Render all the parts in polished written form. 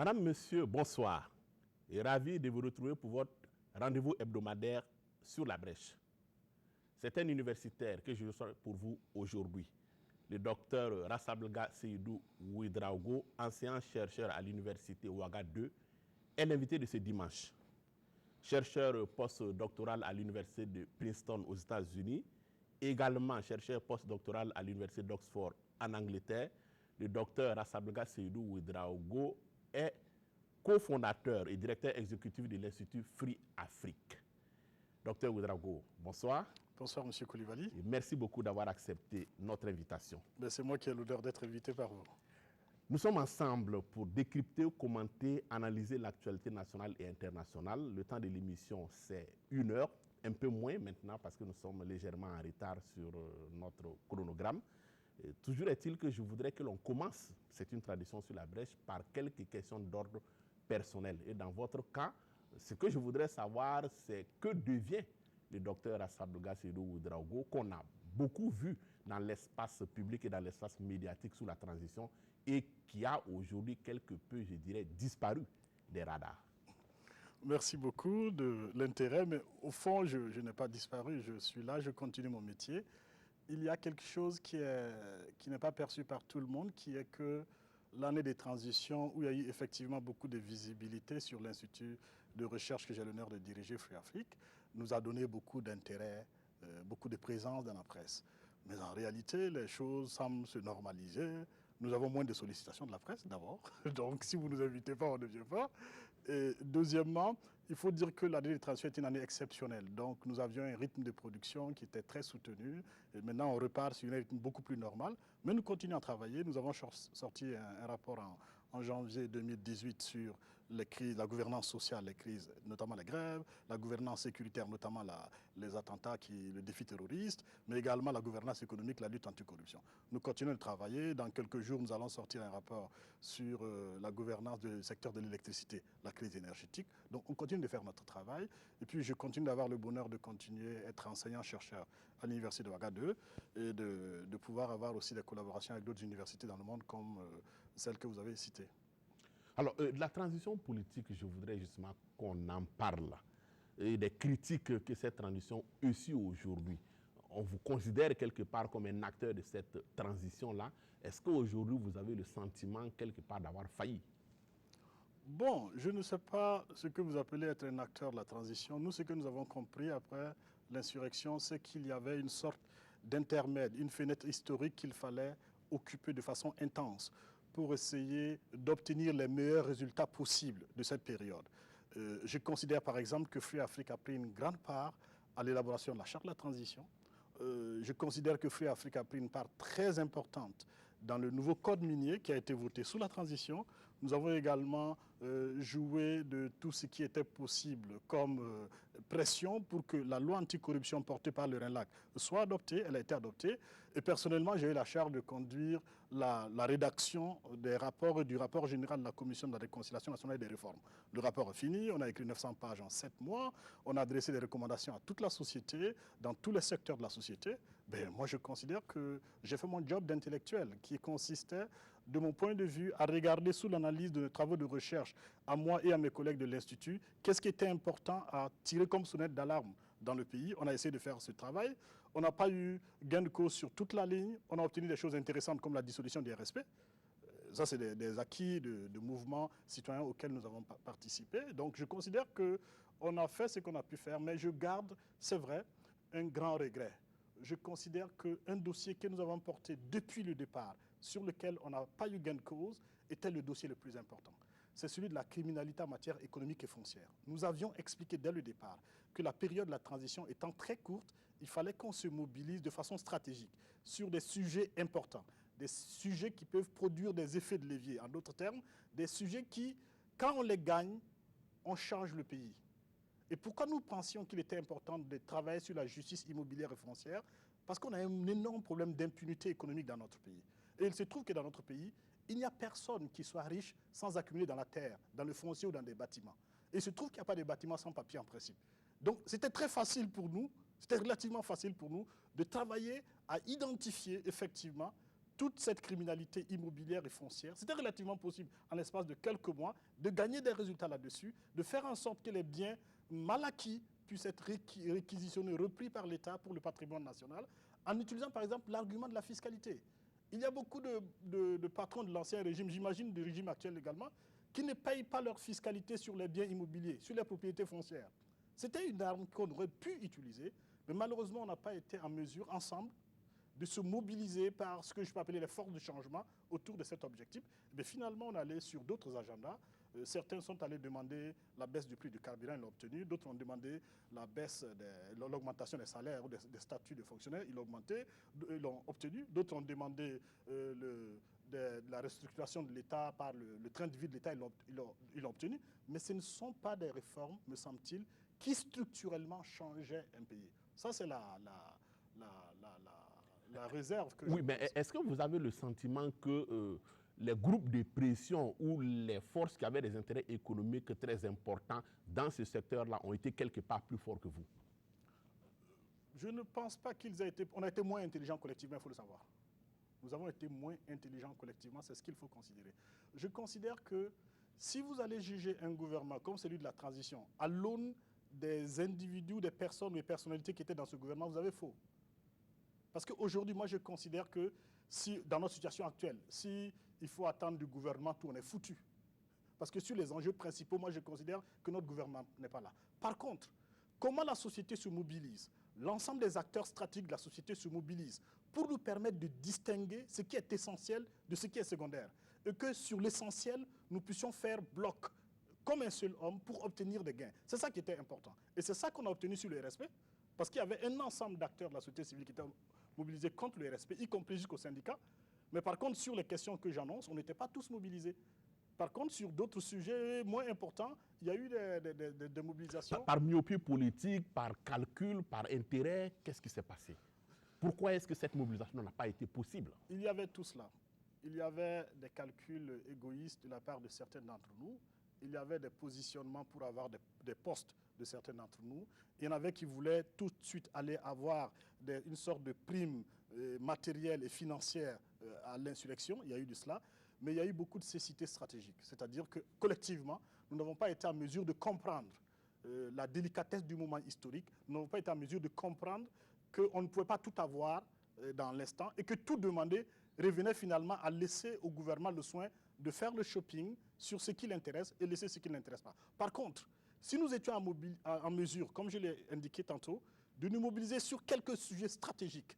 Madame, Monsieur, bonsoir. Et ravi de vous retrouver pour votre rendez-vous hebdomadaire sur la brèche. C'est un universitaire que je reçois pour vous aujourd'hui. Le docteur Rassabelga Seydou Ouedraogo, enseignant-chercheur à l'université Ouaga 2, est l'invité de ce dimanche. Chercheur postdoctoral à l'université de Princeton aux États-Unis, également chercheur postdoctoral à l'université d'Oxford en Angleterre, le docteur Rassabelga Seydou Ouedraogo est cofondateur et directeur exécutif de l'Institut Free Afrique. Docteur Ouedraogo, bonsoir. Bonsoir, M. Koulibaly. Et merci beaucoup d'avoir accepté notre invitation. C'est moi qui ai l'honneur d'être invité par vous. Nous sommes ensemble pour décrypter, commenter, analyser l'actualité nationale et internationale. Le temps de l'émission, c'est 1 heure, un peu moins maintenant parce que nous sommes légèrement en retard sur notre chronogramme. Et toujours est-il que je voudrais que l'on commence, c'est une tradition sur la brèche, par quelques questions d'ordre personnel. Et dans votre cas, ce que je voudrais savoir, c'est que devient le docteur Rassabelga Seydou Ouedraogo, qu'on a beaucoup vu dans l'espace public et dans l'espace médiatique sous la transition et qui a aujourd'hui quelque peu, je dirais, disparu des radars. Merci beaucoup de l'intérêt, mais au fond, je n'ai pas disparu, je suis là, je continue mon métier. Il y a quelque chose qui n'est pas perçu par tout le monde, qui est que l'année des transitions, où il y a eu effectivement beaucoup de visibilité sur l'Institut de recherche que j'ai l'honneur de diriger, Free Afrique, nous a donné beaucoup d'intérêt, beaucoup de présence dans la presse. Mais en réalité, les choses semblent se normaliser. Nous avons moins de sollicitations de la presse, d'abord. Donc, si vous ne nous invitez pas, on ne vient pas. Et deuxièmement, il faut dire que l'année de transition est une année exceptiennelle. Donc, nous avions un rythme de production qui était très soutenu. Et maintenant, on repart sur un rythme beaucoup plus normal. Mais nous continuons à travailler. Nous avons sorti un rapport en janvier 2018 sur les crises, la gouvernance sociale, les crises, notamment les grèves, la gouvernance sécuritaire, notamment les attentats, le défi terroriste, mais également la gouvernance économique, la lutte anticorruption. Nous continuons de travailler. Dans quelques jours, nous allons sortir un rapport sur la gouvernance du secteur de l'électricité, la crise énergétique. Donc, on continue de faire notre travail. Et puis, je continue d'avoir le bonheur de continuer à être enseignant-chercheur à l'université de Ouaga 2 et de pouvoir avoir aussi des collaborations avec d'autres universités dans le monde comme celle que vous avez citée. Alors, de la transition politique, je voudrais justement qu'on en parle. Et des critiques que cette transition aussi aujourd'hui. On vous considère quelque part comme un acteur de cette transition-là. Est-ce qu'aujourd'hui, vous avez le sentiment quelque part d'avoir failli? Bon, je ne sais pas ce que vous appelez être un acteur de la transition. Nous, ce que nous avons compris après l'insurrection, c'est qu'il y avait une sorte d'intermède, une fenêtre historique qu'il fallait occuper de façon intense pour essayer d'obtenir les meilleurs résultats possibles de cette période. Je considère par exemple que Free Afrique a pris une grande part à l'élaboration de la charte de la transition. Je considère que Free Afrique a pris une part très importante dans le nouveau code minier qui a été voté sous la transition. Nous avons également joué de tout ce qui était possible comme pression pour que la loi anticorruption portée par le RENLAC soit adoptée. Elle a été adoptée. Et personnellement, j'ai eu la charge de conduire la rédaction des rapports et du rapport général de la Commission de la réconciliation nationale et des réformes. Le rapport est fini. On a écrit 900 pages en 7 mois. On a adressé des recommandations à toute la société, dans tous les secteurs de la société. Moi, je considère que j'ai fait mon job d'intellectuel qui consistait, de mon point de vue, à regarder sous l'analyse de nos travaux de recherche, à moi et à mes collègues de l'Institut, qu'est-ce qui était important à tirer comme sonnette d'alarme dans le pays. On a essayé de faire ce travail. On n'a pas eu gain de cause sur toute la ligne. On a obtenu des choses intéressantes comme la dissolution des RSP. Ça, c'est des acquis de mouvements citoyens auxquels nous avons participé. Donc, je considère qu'on a fait ce qu'on a pu faire, mais je garde, c'est vrai, un grand regret. Je considère qu'un dossier que nous avons porté depuis le départ, sur lequel on n'a pas eu gain de cause, était le dossier le plus important. C'est celui de la criminalité en matière économique et foncière. Nous avions expliqué dès le départ que la période de la transition étant très courte, il fallait qu'on se mobilise de façon stratégique sur des sujets importants, des sujets qui peuvent produire des effets de levier. En d'autres termes, des sujets qui, quand on les gagne, on change le pays. Et pourquoi nous pensions qu'il était important de travailler sur la justice immobilière et foncière? Parce qu'on a un énorme problème d'impunité économique dans notre pays. Et il se trouve que dans notre pays, il n'y a personne qui soit riche sans accumuler dans la terre, dans le foncier ou dans des bâtiments. Et il se trouve qu'il n'y a pas de bâtiments sans papier en principe. Donc c'était très facile pour nous, c'était relativement facile pour nous de travailler à identifier effectivement toute cette criminalité immobilière et foncière, c'était relativement possible en l'espace de quelques mois de gagner des résultats là-dessus, de faire en sorte que les biens mal acquis puissent être réquisitionnés, repris par l'État pour le patrimoine national, en utilisant par exemple l'argument de la fiscalité. Il y a beaucoup de patrons de l'ancien régime, j'imagine du régime actuel également, qui ne payent pas leur fiscalité sur les biens immobiliers, sur les propriétés foncières. C'était une arme qu'on aurait pu utiliser, mais malheureusement on n'a pas été en mesure ensemble de se mobiliser par ce que je peux appeler les forces de changement autour de cet objectif. Mais finalement, on allait sur d'autres agendas. Certains sont allés demander la baisse du prix du carburant, ils l'ont obtenu. D'autres ont demandé la baisse, l'augmentation des salaires ou des statuts de fonctionnaires, ils l'ont obtenu. D'autres ont demandé la restructuration de l'État par le train de vie de l'État, ils l'ont obtenu. Mais ce ne sont pas des réformes, me semble-t-il, qui structurellement changeaient un pays. Ça, c'est la réserve que oui, mais est-ce que vous avez le sentiment que les groupes de pression ou les forces qui avaient des intérêts économiques très importants dans ce secteur-là ont été quelque part plus forts que vous? Je ne pense pas qu'ils aient été... On a été moins intelligents collectivement, il faut le savoir. Nous avons été moins intelligents collectivement, c'est ce qu'il faut considérer. Je considère que si vous allez juger un gouvernement comme celui de la transition à l'aune des individus, des personnes ou des personnalités qui étaient dans ce gouvernement, vous avez faux. Parce qu'aujourd'hui, moi, je considère que si, dans notre situation actuelle, s'il faut attendre du gouvernement, tout, on est foutu. Parce que sur les enjeux principaux, moi, je considère que notre gouvernement n'est pas là. Par contre, comment la société se mobilise, l'ensemble des acteurs stratégiques de la société se mobilisent pour nous permettre de distinguer ce qui est essentiel de ce qui est secondaire. Et que sur l'essentiel, nous puissions faire bloc comme un seul homme pour obtenir des gains. C'est ça qui était important. Et c'est ça qu'on a obtenu sur le RSP, parce qu'il y avait un ensemble d'acteurs de la société civile qui étaient mobilisés contre le RSP, y compris jusqu'aux syndicats. Mais par contre, sur les questions que j'annonce, on n'était pas tous mobilisés. Par contre, sur d'autres sujets moins importants, il y a eu des mobilisations. Par myopie politique, par calcul, par intérêt, qu'est-ce qui s'est passé? Pourquoi est-ce que cette mobilisation n'a pas été possible? Il y avait tout cela. Il y avait des calculs égoïstes de la part de certains d'entre nous. Il y avait des positionnements pour avoir des postes de certains d'entre nous. Il y en avait qui voulaient tout de suite aller avoir une sorte de prime matérielle et financière à l'insurrection. Il y a eu de cela. Mais il y a eu beaucoup de cécité stratégique. C'est-à-dire que collectivement, nous n'avons pas été en mesure de comprendre la délicatesse du moment historique. Nous n'avons pas été en mesure de comprendre qu'on ne pouvait pas tout avoir dans l'instant et que tout demander revenait finalement à laisser au gouvernement le soin de faire le shopping sur ce qui l'intéresse et laisser ce qui ne l'intéresse pas. Par contre, si nous étions en mesure, comme je l'ai indiqué tantôt, de nous mobiliser sur quelques sujets stratégiques,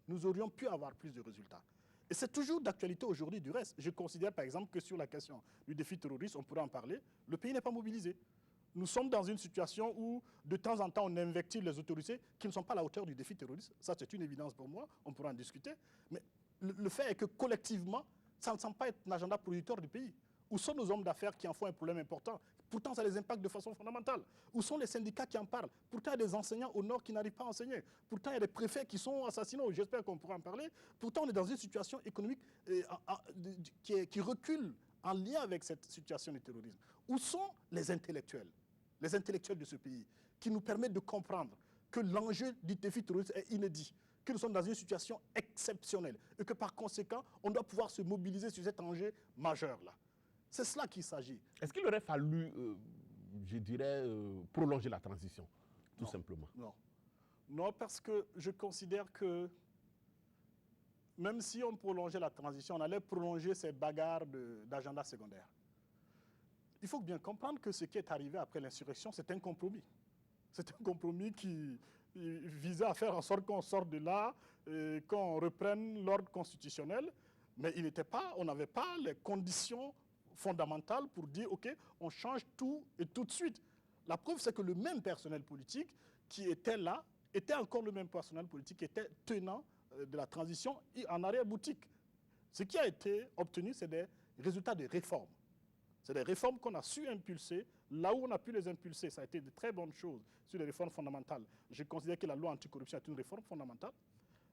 nous aurions pu avoir plus de résultats. Et c'est toujours d'actualité aujourd'hui du reste. Je considère par exemple que sur la question du défi terroriste, on pourrait en parler, le pays n'est pas mobilisé. Nous sommes dans une situation où de temps en temps on invective les autorités qui ne sont pas à la hauteur du défi terroriste. Ça c'est une évidence pour moi, on pourra en discuter. Mais le fait est que collectivement, ça ne semble pas être un agenda producteur du pays. Où sont nos hommes d'affaires qui en font un problème important? Pourtant, ça les impacte de façon fondamentale. Où sont les syndicats qui en parlent? Pourtant, il y a des enseignants au Nord qui n'arrivent pas à enseigner. Pourtant, il y a des préfets qui sont assassinés. J'espère qu'on pourra en parler. Pourtant, on est dans une situation économique qui recule en lien avec cette situation du terrorisme. Où sont les intellectuels de ce pays, qui nous permettent de comprendre que l'enjeu du défi terroriste est inédit, que nous sommes dans une situation exceptionnelle et que par conséquent, on doit pouvoir se mobiliser sur cet enjeu majeur-là. C'est cela qu'il s'agit. Est-ce qu'il aurait fallu, je dirais, prolonger la transition, tout simplement? Non, parce que je considère que même si on prolongeait la transition, on allait prolonger ces bagarres d'agenda secondaire. Il faut bien comprendre que ce qui est arrivé après l'insurrection, c'est un compromis. C'est un compromis qui visait à faire en sorte qu'on sorte de là, qu'on reprenne l'ordre constitutionnel, mais on n'avait pas les conditions fondamentale pour dire, OK, on change tout et tout de suite. La preuve, c'est que le même personnel politique qui était là, était encore le même personnel politique qui était tenant de la transition en arrière-boutique. Ce qui a été obtenu, c'est des résultats de réformes. C'est des réformes qu'on a su impulser. Là où on a pu les impulser, ça a été de très bonnes choses sur les réformes fondamentales. Je considère que la loi anticorruption est une réforme fondamentale.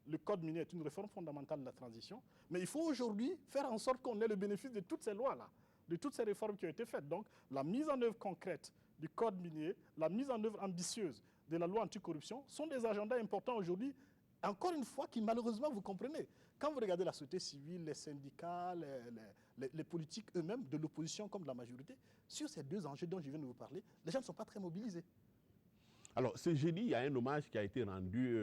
Le code minier est une réforme fondamentale de la transition. Mais il faut aujourd'hui faire en sorte qu'on ait le bénéfice de toutes ces lois-là, de toutes ces réformes qui ont été faites. Donc, la mise en œuvre concrète du code minier, la mise en œuvre ambitieuse de la loi anticorruption sont des agendas importants aujourd'hui, encore une fois, qui malheureusement, vous comprenez, quand vous regardez la société civile, les syndicats, les politiques eux-mêmes, de l'opposition comme de la majorité, sur ces deux enjeux dont je viens de vous parler, les gens ne sont pas très mobilisés. Alors, ce jeudi, il y a un hommage qui a été rendu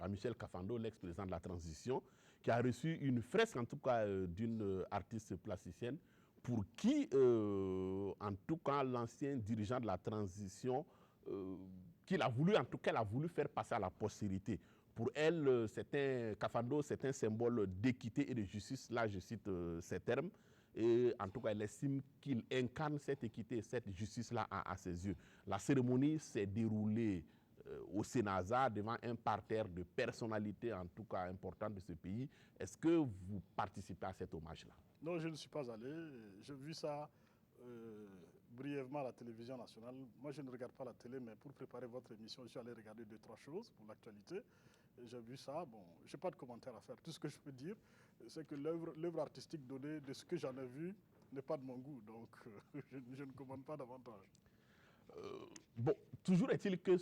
à Michel Kafando, l'ex-président de la transition, qui a reçu une fresque, en tout cas, d'une artiste plasticienne, pour qui, en tout cas, l'ancien dirigeant de la transition, qu'il a voulu, en tout cas, elle a voulu faire passer à la postérité. Pour elle, Kafando, c'est un symbole d'équité et de justice. Là, je cite ces termes. Et en tout cas, elle estime qu'il incarne cette équité, cette justice-là à ses yeux. La cérémonie s'est déroulée au Sénat devant un parterre de personnalités, en tout cas importantes de ce pays. Est-ce que vous participez à cet hommage-là? Non, je ne suis pas allé. J'ai vu ça brièvement à la télévision nationale. Moi, je ne regarde pas la télé, mais pour préparer votre émission, je suis allé regarder 2-3 choses pour l'actualité. J'ai vu ça. Bon, je n'ai pas de commentaire à faire. Tout ce que je peux dire, c'est que l'œuvre artistique donnée de ce que j'en ai vu n'est pas de mon goût. Donc, je ne commande pas davantage. Bon, toujours est-il que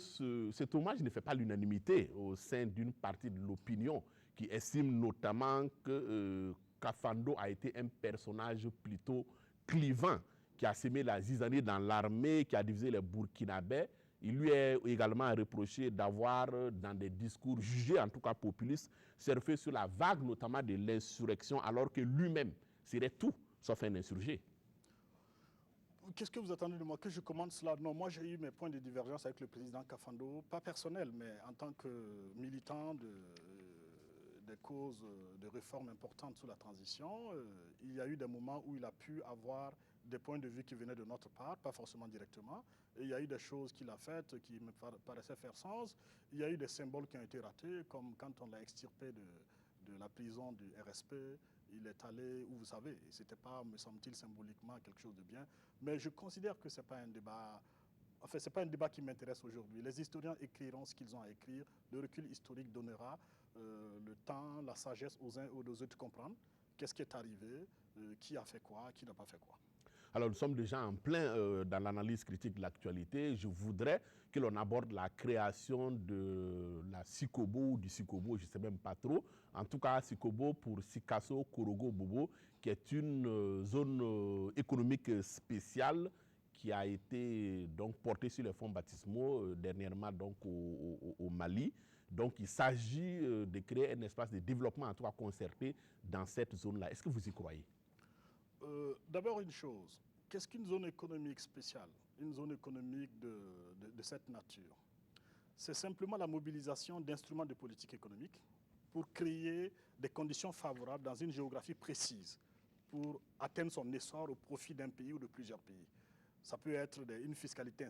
cet hommage ne fait pas l'unanimité au sein d'une partie de l'opinion qui estime notamment que Kafando a été un personnage plutôt clivant, qui a semé la zizanie dans l'armée, qui a divisé les Burkinabés. Il lui est également reproché d'avoir, dans des discours jugés, en tout cas populistes, surfé sur la vague notamment de l'insurrection, alors que lui-même serait tout sauf un insurgé. Qu'est-ce que vous attendez de moi? Que je commande cela? Non, moi j'ai eu mes points de divergence avec le président Kafando, pas personnel, mais en tant que militant des causes de réformes importantes sous la transition. Il y a eu des moments où il a pu avoir des points de vue qui venaient de notre part, pas forcément directement. Et il y a eu des choses qu'il a faites qui me paraissaient faire sens. Il y a eu des symboles qui ont été ratés, comme quand on l'a extirpé de la prison du RSP. Il est allé où vous savez, ce n'était pas, me semble-t-il, symboliquement quelque chose de bien. Mais je considère que ce n'est pas un débat. Enfin, ce n'est pas un débat qui m'intéresse aujourd'hui. Les historiens écriront ce qu'ils ont à écrire. Le recul historique donnera le temps, la sagesse aux uns et aux autres de comprendre qu'est-ce qui est arrivé, qui a fait quoi, qui n'a pas fait quoi. Alors, nous sommes déjà en plein dans l'analyse critique de l'actualité. Je voudrais que l'on aborde la création de la Sikobo ou du Sikobo, je ne sais même pas trop. En tout cas, Sikobo pour Sikasso Korogo Bobo, qui est une zone économique spéciale qui a été donc portée sur les fonds baptismaux dernièrement donc au Mali. Donc, il s'agit de créer un espace de développement, en tout cas concerté, dans cette zone-là. Est-ce que vous y croyez? D'abord une chose, qu'est-ce qu'une zone économique spéciale? Une zone économique de cette nature? C'est simplement la mobilisation d'instruments de politique économique pour créer des conditions favorables dans une géographie précise pour atteindre son essor au profit d'un pays ou de plusieurs pays. Ça peut être une fiscalité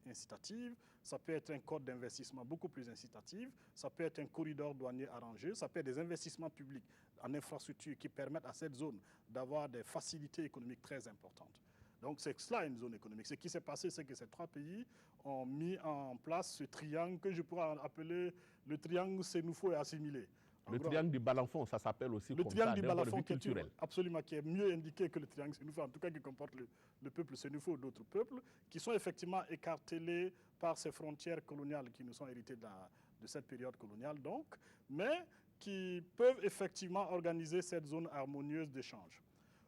incitative, ça peut être un code d'investissement beaucoup plus incitatif, ça peut être un corridor douanier arrangé, ça peut être des investissements publics en infrastructure qui permettent à cette zone d'avoir des facilités économiques très importantes. Donc c'est cela une zone économique. Ce qui s'est passé, c'est que ces trois pays ont mis en place ce triangle que je pourrais appeler le triangle Sénoufo et assimilé. Le triangle du Balanfon, ça s'appelle aussi le comme triangle ça, du d'un point de Balanfon vue culturel. Absolument, qui est mieux indiqué que le triangle Sénoufo, en tout cas qui comporte le peuple Sénoufo ou d'autres peuples, qui sont effectivement écartelés par ces frontières coloniales qui nous sont héritées de cette période coloniale, donc, mais qui peuvent effectivement organiser cette zone harmonieuse d'échange.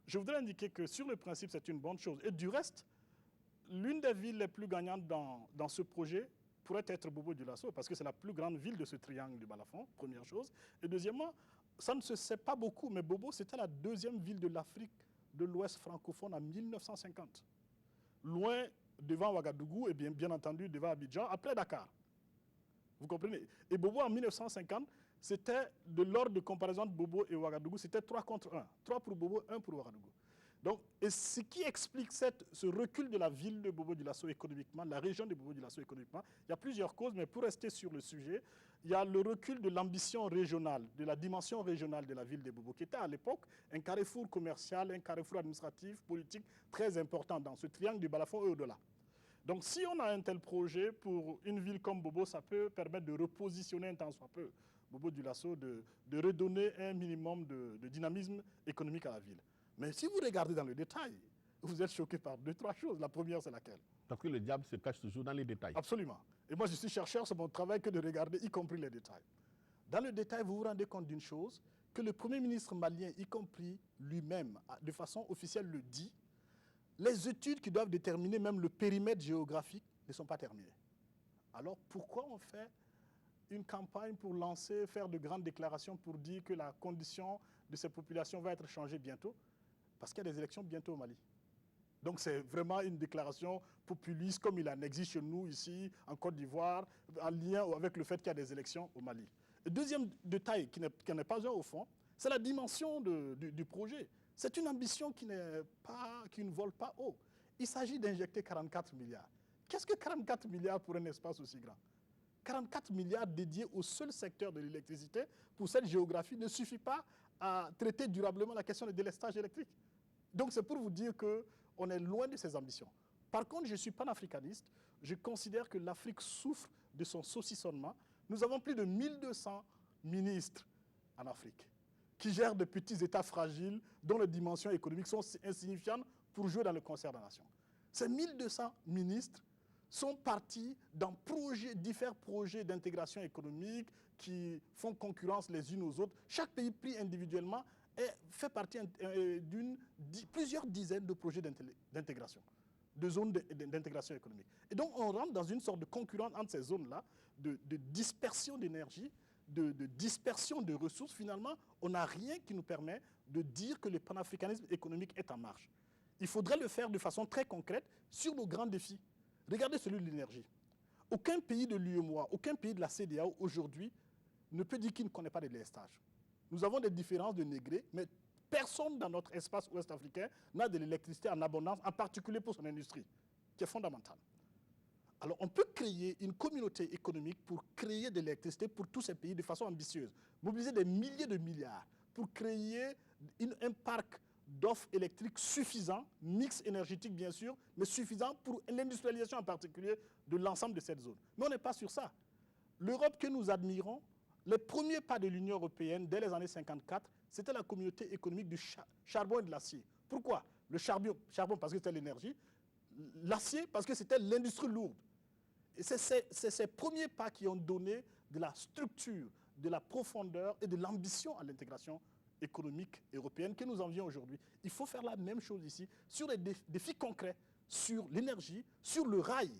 Je voudrais indiquer que sur le principe, c'est une bonne chose. Et du reste, l'une des villes les plus gagnantes dans ce projet pourrait être Bobo-Dioulasso, parce que c'est la plus grande ville de ce triangle du Balafon, première chose. Et deuxièmement, ça ne se sait pas beaucoup, mais Bobo, c'était la deuxième ville de l'Afrique de l'Ouest francophone en 1950. Loin devant Ouagadougou et bien entendu devant Abidjan, après Dakar. Vous comprenez? Et Bobo, en 1950, c'était de l'ordre de comparaison de Bobo et Ouagadougou, c'était 3 contre 1. 3 pour Bobo, 1 pour Ouagadougou. Donc, et ce qui explique ce recul de la ville de Bobo-Dioulasso économiquement, la région de Bobo-Dioulasso économiquement, il y a plusieurs causes, mais pour rester sur le sujet, il y a le recul de l'ambition régionale, de la dimension régionale de la ville de Bobo, qui était à l'époque un carrefour commercial, un carrefour administratif, politique très important dans ce triangle du Balafon et au-delà. Donc, si on a un tel projet pour une ville comme Bobo, ça peut permettre de repositionner un tant soit peu Bobo-Dioulasso, de redonner un minimum de dynamisme économique à la ville. Mais si vous regardez dans le détail, vous êtes choqué par 2-3 choses. La première, c'est laquelle? Parce que le diable se cache toujours dans les détails. Absolument. Et moi, je suis chercheur, c'est mon travail que de regarder, y compris les détails. Dans le détail, vous vous rendez compte d'une chose, que le Premier ministre malien, y compris lui-même, de façon officielle le dit, les études qui doivent déterminer même le périmètre géographique ne sont pas terminées. Alors pourquoi on fait une campagne pour lancer, faire de grandes déclarations pour dire que la condition de ces populations va être changée bientôt? Parce qu'il y a des élections bientôt au Mali. Donc c'est vraiment une déclaration populiste comme il en existe chez nous ici, en Côte d'Ivoire, en lien avec le fait qu'il y a des élections au Mali. Le deuxième détail qui n'est pas un au fond, c'est la dimension du projet. C'est une ambition qui ne vole pas haut. Il s'agit d'injecter 44 milliards. Qu'est-ce que 44 milliards pour un espace aussi grand? 44 milliards dédiés au seul secteur de l'électricité pour cette géographie ne suffit pas à traiter durablement la question du délestage électrique. Donc c'est pour vous dire qu'on est loin de ces ambitions. Par contre, je suis panafricaniste. Je considère que l'Afrique souffre de son saucissonnement. Nous avons plus de 1200 ministres en Afrique qui gèrent de petits États fragiles dont les dimensions économiques sont insignifiantes pour jouer dans le concert des nations. Ces 1200 ministres sont partis dans divers projets d'intégration économique qui font concurrence les unes aux autres. Chaque pays pris individuellement fait partie plusieurs dizaines de projets d'intégration, de zones d'intégration économique. Et donc on rentre dans une sorte de concurrence entre ces zones-là, de dispersion d'énergie, de dispersion de ressources. Finalement, on n'a rien qui nous permet de dire que le panafricanisme économique est en marche. Il faudrait le faire de façon très concrète sur nos grands défis. Regardez celui de l'énergie. Aucun pays de l'UEMOA, aucun pays de la CEDEAO aujourd'hui ne peut dire qu'il ne connaît pas de délestage. Nous avons des différences de degrés, mais personne dans notre espace ouest africain n'a de l'électricité en abondance, en particulier pour son industrie, qui est fondamentale. Alors on peut créer une communauté économique pour créer de l'électricité pour tous ces pays de façon ambitieuse, mobiliser des milliers de milliards pour créer un parc d'offres électriques suffisant, mix énergétique bien sûr, mais suffisant pour l'industrialisation en particulier de l'ensemble de cette zone. Mais on n'est pas sur ça. L'Europe que nous admirons, les premiers pas de l'Union européenne dès les années 54, c'était la communauté économique du charbon et de l'acier. Pourquoi? Le charbon parce que c'était l'énergie, l'acier parce que c'était l'industrie lourde. Et c'est ces premiers pas qui ont donné de la structure, de la profondeur et de l'ambition à l'intégration économique européenne que nous envions aujourd'hui. Il faut faire la même chose ici, sur les défis concrets, sur l'énergie, sur le rail.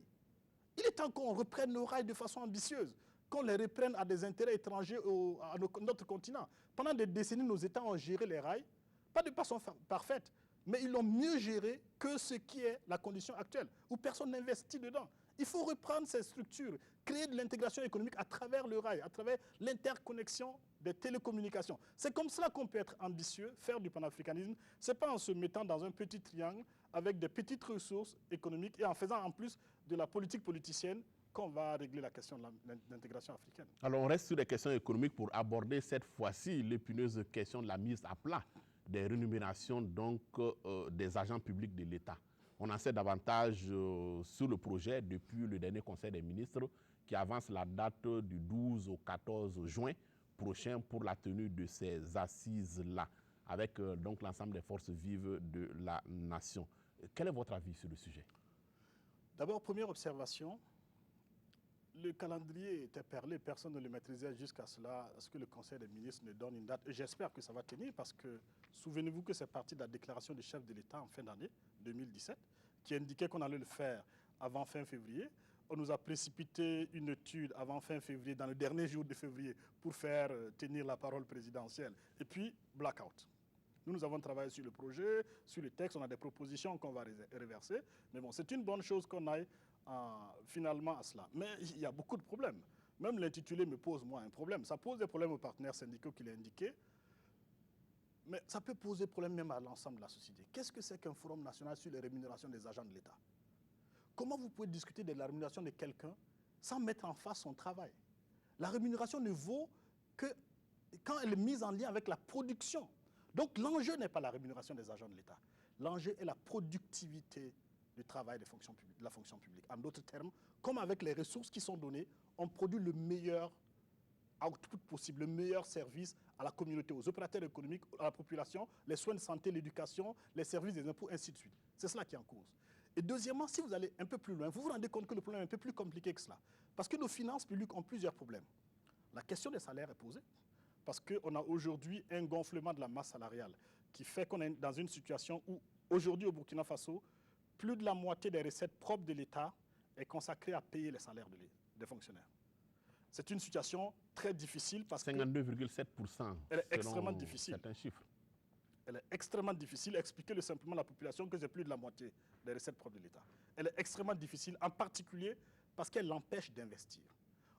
Il est temps qu'on reprenne nos rails de façon ambitieuse, qu'on les reprenne à des intérêts étrangers à notre continent. Pendant des décennies, nos États ont géré les rails, pas de façon parfaite, mais ils l'ont mieux géré que ce qui est la condition actuelle, où personne n'investit dedans. Il faut reprendre ces structures, créer de l'intégration économique à travers le rail, à travers l'interconnexion des télécommunications. C'est comme cela qu'on peut être ambitieux, faire du panafricanisme. Ce n'est pas en se mettant dans un petit triangle avec des petites ressources économiques et en faisant en plus de la politique politicienne qu'on va régler la question de l'intégration africaine. Alors on reste sur les questions économiques pour aborder cette fois-ci l'épineuse question de la mise à plat des rémunérations donc, des agents publics de l'État. On en sait davantage sur le projet depuis le dernier Conseil des ministres qui avance la date du 12 au 14 juin prochain pour la tenue de ces assises-là avec donc l'ensemble des forces vives de la nation. Quel est votre avis sur le sujet? D'abord, première observation, le calendrier était perlé, personne ne le maîtrisait jusqu'à cela, à ce que le Conseil des ministres ne donne une date. J'espère que ça va tenir parce que, souvenez-vous que c'est parti de la déclaration du chef de l'État en fin d'année 2017, qui indiquait qu'on allait le faire avant fin février. On nous a précipité une étude avant fin février, dans le dernier jour de février, pour faire tenir la parole présidentielle. Et puis, blackout. Nous avons travaillé sur le projet, sur le texte, on a des propositions qu'on va reverser. Mais bon, c'est une bonne chose qu'on aille finalement à cela. Mais il y a beaucoup de problèmes. Même l'intitulé me pose, moi, un problème. Ça pose des problèmes aux partenaires syndicaux qu'il a indiqués, mais ça peut poser problème même à l'ensemble de la société. Qu'est-ce que c'est qu'un forum national sur les rémunérations des agents de l'État? Comment vous pouvez discuter de la rémunération de quelqu'un sans mettre en face son travail? La rémunération ne vaut que quand elle est mise en lien avec la production. Donc l'enjeu n'est pas la rémunération des agents de l'État. L'enjeu est la productivité du travail de la fonction publique. En d'autres termes, comme avec les ressources qui sont données, on produit le meilleur output possible, le meilleur service à la communauté, aux opérateurs économiques, à la population, les soins de santé, l'éducation, les services des impôts, ainsi de suite. C'est cela qui est en cause. Et deuxièmement, si vous allez un peu plus loin, vous vous rendez compte que le problème est un peu plus compliqué que cela. Parce que nos finances publiques ont plusieurs problèmes. La question des salaires est posée. Parce qu'on a aujourd'hui un gonflement de la masse salariale qui fait qu'on est dans une situation où, aujourd'hui au Burkina Faso, plus de la moitié des recettes propres de l'État est consacrée à payer les salaires des fonctionnaires. C'est une situation très difficile parce que 52,7% elle est selon extrêmement difficile. certains chiffres. Elle est extrêmement difficile. Expliquez-le simplement à la population que c'est plus de la moitié des recettes propres de l'État. Elle est extrêmement difficile, en particulier parce qu'elle l'empêche d'investir.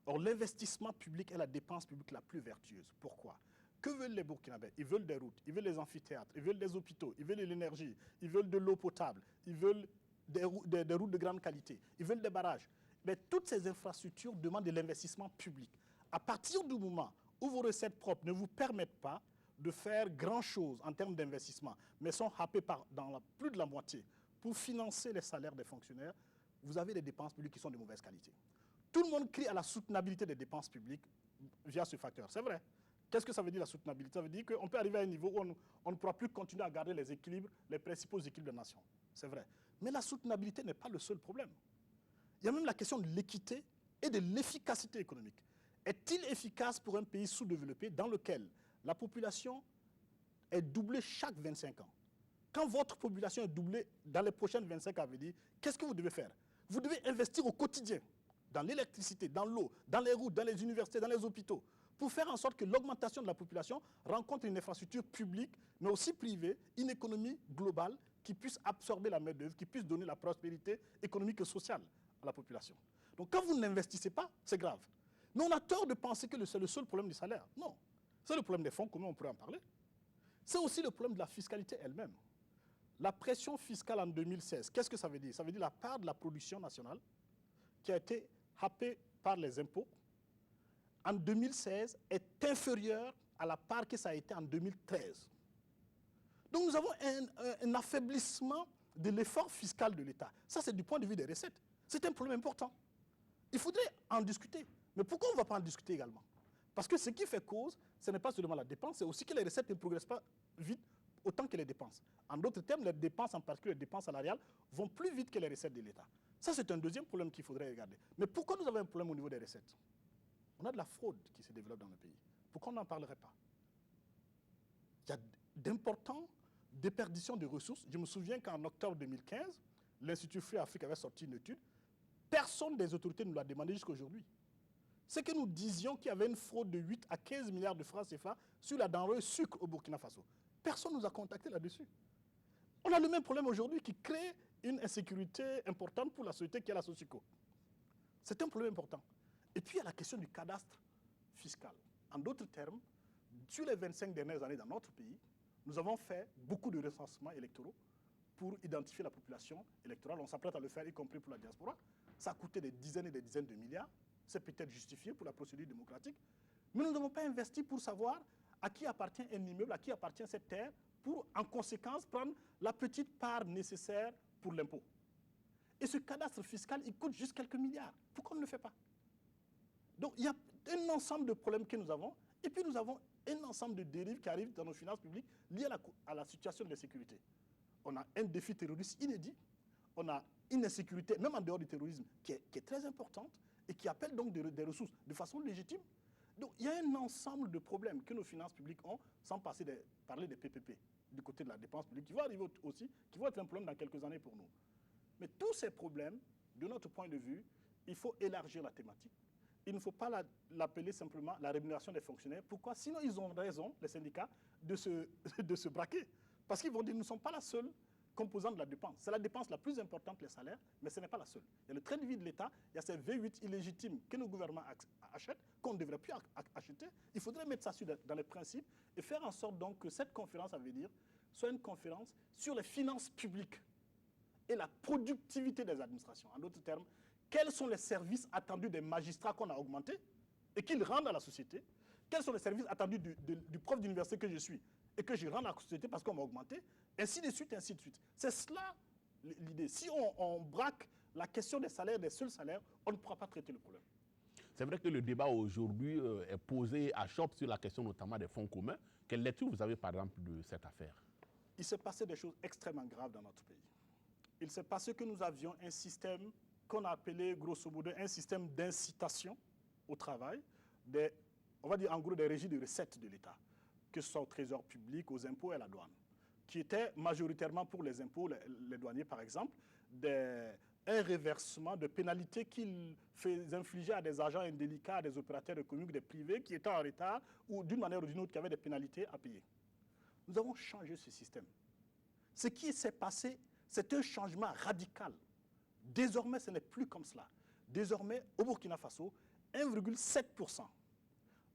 Or, l'investissement public est la dépense publique la plus vertueuse. Pourquoi? Que veulent les Burkinabés? Ils veulent des routes, ils veulent des amphithéâtres, ils veulent des hôpitaux, ils veulent de l'énergie, ils veulent de l'eau potable, ils veulent des routes de grande qualité, ils veulent des barrages. Mais toutes ces infrastructures demandent de l'investissement public. À partir du moment où vos recettes propres ne vous permettent pas de faire grand-chose en termes d'investissement, mais sont happées plus de la moitié pour financer les salaires des fonctionnaires, vous avez des dépenses publiques qui sont de mauvaise qualité. Tout le monde crie à la soutenabilité des dépenses publiques via ce facteur. C'est vrai. Qu'est-ce que ça veut dire la soutenabilité? Ça veut dire qu'on peut arriver à un niveau où on ne pourra plus continuer à garder les équilibres, les principaux équilibres de la nation. C'est vrai. Mais la soutenabilité n'est pas le seul problème. Il y a même la question de l'équité et de l'efficacité économique. Est-il efficace pour un pays sous-développé dans lequel la population est doublée chaque 25 ans? Quand votre population est doublée dans les prochaines 25 ans à venir, qu'est-ce que vous devez faire? Vous devez investir au quotidien dans l'électricité, dans l'eau, dans les routes, dans les universités, dans les hôpitaux, pour faire en sorte que l'augmentation de la population rencontre une infrastructure publique, mais aussi privée, une économie globale qui puisse absorber la main-d'œuvre, qui puisse donner la prospérité économique et sociale à la population. Donc quand vous n'investissez pas, c'est grave. Mais on a tort de penser que c'est le seul problème du salaire. Non. C'est le problème des fonds communs, on pourrait en parler. C'est aussi le problème de la fiscalité elle-même. La pression fiscale en 2016, qu'est-ce que ça veut dire? Ça veut dire la part de la production nationale qui a été happée par les impôts en 2016 est inférieure à la part que ça a été en 2013. Donc nous avons un affaiblissement de l'effort fiscal de l'État. Ça, c'est du point de vue des recettes. C'est un problème important. Il faudrait en discuter. Mais pourquoi on ne va pas en discuter également? Parce que ce qui fait cause, ce n'est pas seulement la dépense, c'est aussi que les recettes ne progressent pas vite autant que les dépenses. En d'autres termes, les dépenses, en particulier les dépenses salariales, vont plus vite que les recettes de l'État. Ça, c'est un deuxième problème qu'il faudrait regarder. Mais pourquoi nous avons un problème au niveau des recettes? On a de la fraude qui se développe dans le pays. Pourquoi on n'en parlerait pas? Il y a d'importantes déperditions de ressources. Je me souviens qu'en octobre 2015, l'Institut Free Afrique avait sorti une étude. Personne des autorités ne nous l'a demandé jusqu'à aujourd'hui. C'est que nous disions qu'il y avait une fraude de 8 à 15 milliards de francs CFA sur la denrée sucre au Burkina Faso. Personne ne nous a contactés là-dessus. On a le même problème aujourd'hui qui crée une insécurité importante pour la société qui est la Socico. C'est un problème important. Et puis il y a la question du cadastre fiscal. En d'autres termes, sur les 25 dernières années dans notre pays, nous avons fait beaucoup de recensements électoraux pour identifier la population électorale. On s'apprête à le faire, y compris pour la diaspora. Ça a coûté des dizaines et des dizaines de milliards. C'est peut-être justifié pour la procédure démocratique. Mais nous n'avons pas investi pour savoir à qui appartient un immeuble, à qui appartient cette terre, pour en conséquence prendre la petite part nécessaire pour l'impôt. Et ce cadastre fiscal, il coûte juste quelques milliards. Pourquoi on ne le fait pas? Donc il y a un ensemble de problèmes que nous avons, et puis nous avons un ensemble de dérives qui arrivent dans nos finances publiques liées à la situation de l'insécurité. On a un défi terroriste inédit, on a une insécurité, même en dehors du terrorisme, qui est très importante et qui appelle donc des ressources de façon légitime. Donc il y a un ensemble de problèmes que nos finances publiques ont, sans parler des PPP, du côté de la dépense publique, qui vont arriver aussi, qui vont être un problème dans quelques années pour nous. Mais tous ces problèmes, de notre point de vue, il faut élargir la thématique. Il ne faut pas l'appeler simplement la rémunération des fonctionnaires. Pourquoi? Sinon, ils ont raison, les syndicats, de se braquer. Parce qu'ils vont dire, nous ne sommes pas la seule composante de la dépense. C'est la dépense la plus importante, les salaires, mais ce n'est pas la seule. Il y a le train de vie de l'État, il y a ces V8 illégitimes que nos gouvernements achètent, qu'on ne devrait plus acheter. Il faudrait mettre ça dans les principes et faire en sorte donc que cette conférence à venir soit une conférence sur les finances publiques et la productivité des administrations. En d'autres termes, quels sont les services attendus des magistrats qu'on a augmentés et qu'ils rendent à la société? Quels sont les services attendus du prof d'université que je suis et que je rends à la société parce qu'on m'a augmenté? Ainsi de suite, ainsi de suite. C'est cela l'idée. Si on braque la question des salaires, des seuls salaires, on ne pourra pas traiter le problème. C'est vrai que le débat aujourd'hui est posé à choc sur la question notamment des fonds communs. Quelle lecture vous avez par exemple de cette affaire? Il s'est passé des choses extrêmement graves dans notre pays. Il s'est passé que nous avions un système qu'on a appelé grosso modo un système d'incitation au travail, des on va dire en gros des régies de recettes de l'État, que ce soit au trésor public, aux impôts et à la douane, qui étaient majoritairement pour les impôts, les douaniers par exemple, un reversement de pénalités qu'ils infligeaient à des agents indélicats, à des opérateurs économiques, des privés qui étaient en retard ou d'une manière ou d'une autre qui avaient des pénalités à payer. Nous avons changé ce système. Ce qui s'est passé, c'est un changement radical. Désormais, ce n'est plus comme cela. Désormais, au Burkina Faso, 1,7%